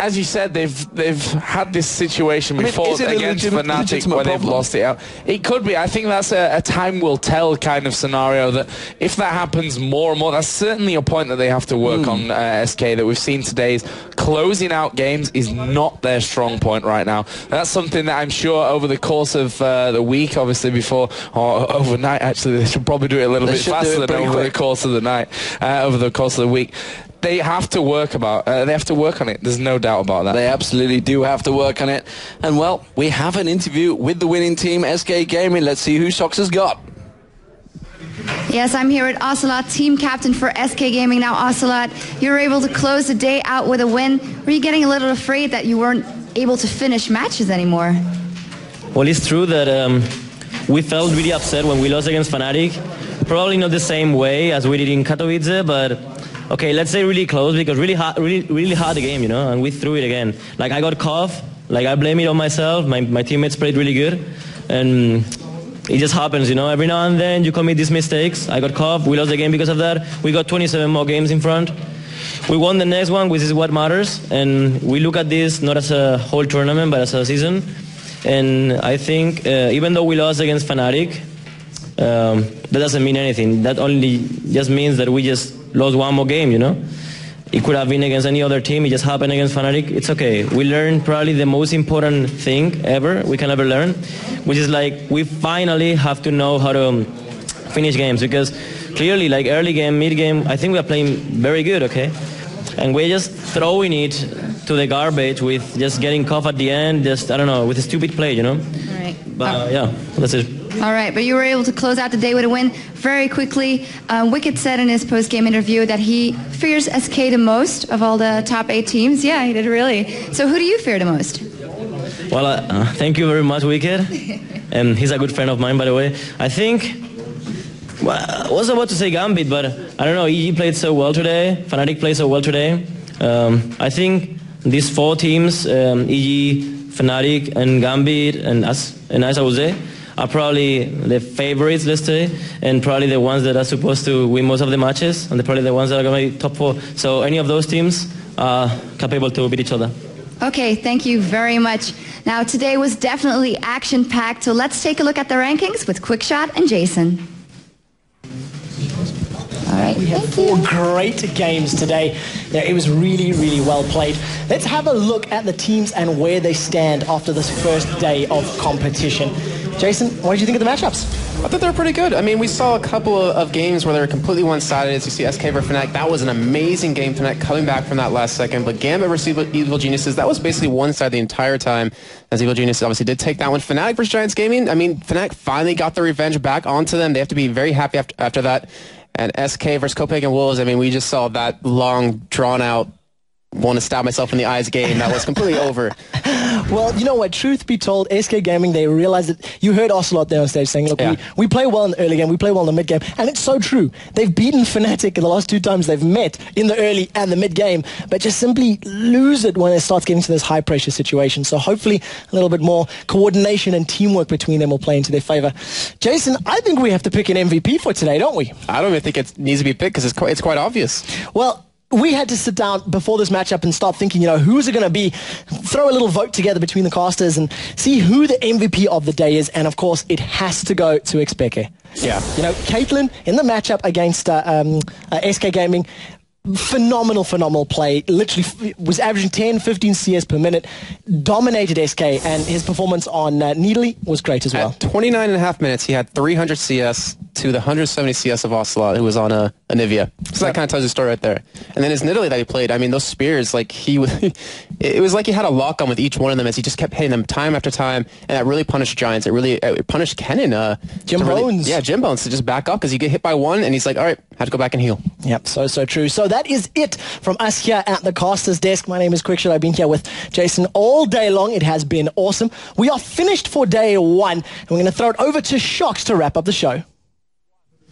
as you said, they've had this situation before against Fnatic where they've lost it out. It could be. I think that's a time will tell kind of scenario, that if that happens more and more, that's certainly a point that they have to work on, SK, that we've seen today is closing out games is not their strong point right now. That's something that I'm sure over the course of the week, obviously or overnight, actually, they should probably do it a little bit faster than over the course of the night, over the course of the week. They have to work on it. There's no doubt about that. They absolutely do have to work on it. And, well, we have an interview with the winning team, SK Gaming. Let's see who Sox has got. Yes, I'm here with Ocelot, team captain for SK Gaming. Now, Ocelot, you were able to close the day out with a win. Were you getting a little afraid that you weren't able to finish matches anymore? Well, it's true that we felt really upset when we lost against Fnatic. Probably not the same way as we did in Katowice, but... okay, let's say really close, because really hard the game, and we threw it again. Like, I got cough, like, I blame it on myself. My teammates played really good, and it just happens, Every now and then you commit these mistakes. I got cough, we lost the game because of that. We got 27 more games in front. We won the next one, which is what matters, and we look at this not as a whole tournament, but as a season. And I think, even though we lost against Fnatic, that doesn't mean anything. That only just means that we just lost one more game, It could have been against any other team. It just happened against Fnatic. It's okay. We learned probably the most important thing we can ever learn, which is like we finally have to know how to finish games, because clearly, like early game, mid game, I think we are playing very good, okay? And we're just throwing it to the garbage with just getting caught at the end, just, I don't know, with a stupid play, All right. But yeah, that's it. All right, but you were able to close out the day with a win very quickly. Wicked said in his post-game interview that he fears SK the most of all the top 8 teams. Yeah, he did really. So who do you fear the most? Well, thank you very much, Wicked. And he's a good friend of mine, by the way. I think, well, I was about to say Gambit, but I don't know, EG played so well today. Fnatic played so well today. I think these 4 teams, EG, Fnatic, and Gambit, and us, I would say, are probably the favorites, let's say, and probably the ones that are supposed to win most of the matches, and they're probably the ones that are going to be top 4. So any of those teams are capable to beat each other. Okay, thank you very much. Now, today was definitely action-packed, so let's take a look at the rankings with Quickshot and Jason. All right, we had 4 great games today. Yeah, it was really, really well played. Let's have a look at the teams and where they stand after this first day of competition. Jason, what did you think of the matchups? I thought they were pretty good. I mean, we saw a couple of games where they were completely one-sided. As you see, SK versus Fnatic, that was an amazing game. Fnatic coming back from that last second. But Gambit versus Evil Geniuses, that was basically one side the entire time, as Evil Geniuses obviously did take that one. Fnatic versus Giants Gaming, I mean, Fnatic finally got the revenge back onto them. They have to be very happy after that. And SK versus CopenhagenWolves, I mean, we just saw that long, drawn-out, want to stab myself in the eyes game that was completely over. Well, you know what? Truth be told, SK Gaming, they realized that you heard Ocelot there on stage saying, look, we play well in the early game, we play well in the mid game, and it's so true. They've beaten Fnatic in the last 2 times they've met in the early and the mid game, but just simply lose it when it starts getting to this high pressure situation. So hopefully a little bit more coordination and teamwork between them will play into their favor. Jason, I think we have to pick an MVP for today, don't we? I don't even think it needs to be picked because it's quite obvious. Well, we had to sit down before this matchup and start thinking, who's it going to be, throw a little vote together between the casters and see who the MVP of the day is. And, of course, it has to go to Xpeke. Yeah. Caitlyn in the matchup against SK Gaming, phenomenal play. Literally was averaging 10, 15 CS per minute, dominated SK, and his performance on Needly was great as well. At 29 and a half minutes, he had 300 CS to the 170 CS of Ocelot, who was on a Nivea. So that kind of tells the story right there. And then his Nidalee that he played, I mean, those spears, like it was like he had a lock on with each one of them as he just kept hitting them time after time, and that really punished Giants. It punished Kennen. Jim Bones. Yeah, Jim Bones to just back up because you get hit by one, and he's like, all right, have to go back and heal. Yep, so true. So that is it from us here at the Casters Desk. My name is Quickshot. I've been here with Jason all day long. It has been awesome. We are finished for day 1, and we're going to throw it over to Shocks to wrap up the show.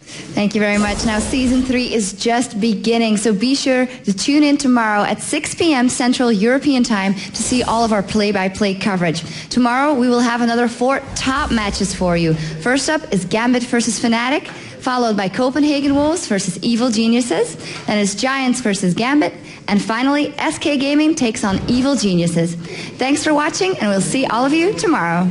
Thank you very much. Now, Season 3 is just beginning, so be sure to tune in tomorrow at 6 p.m. Central European Time to see all of our play-by-play coverage. Tomorrow, we will have another 4 top matches for you. First up is Gambit versus Fnatic, followed by CopenhagenWolves versus Evil Geniuses, then it's Giants versus Gambit, and finally, SK Gaming takes on Evil Geniuses. Thanks for watching, and we'll see all of you tomorrow.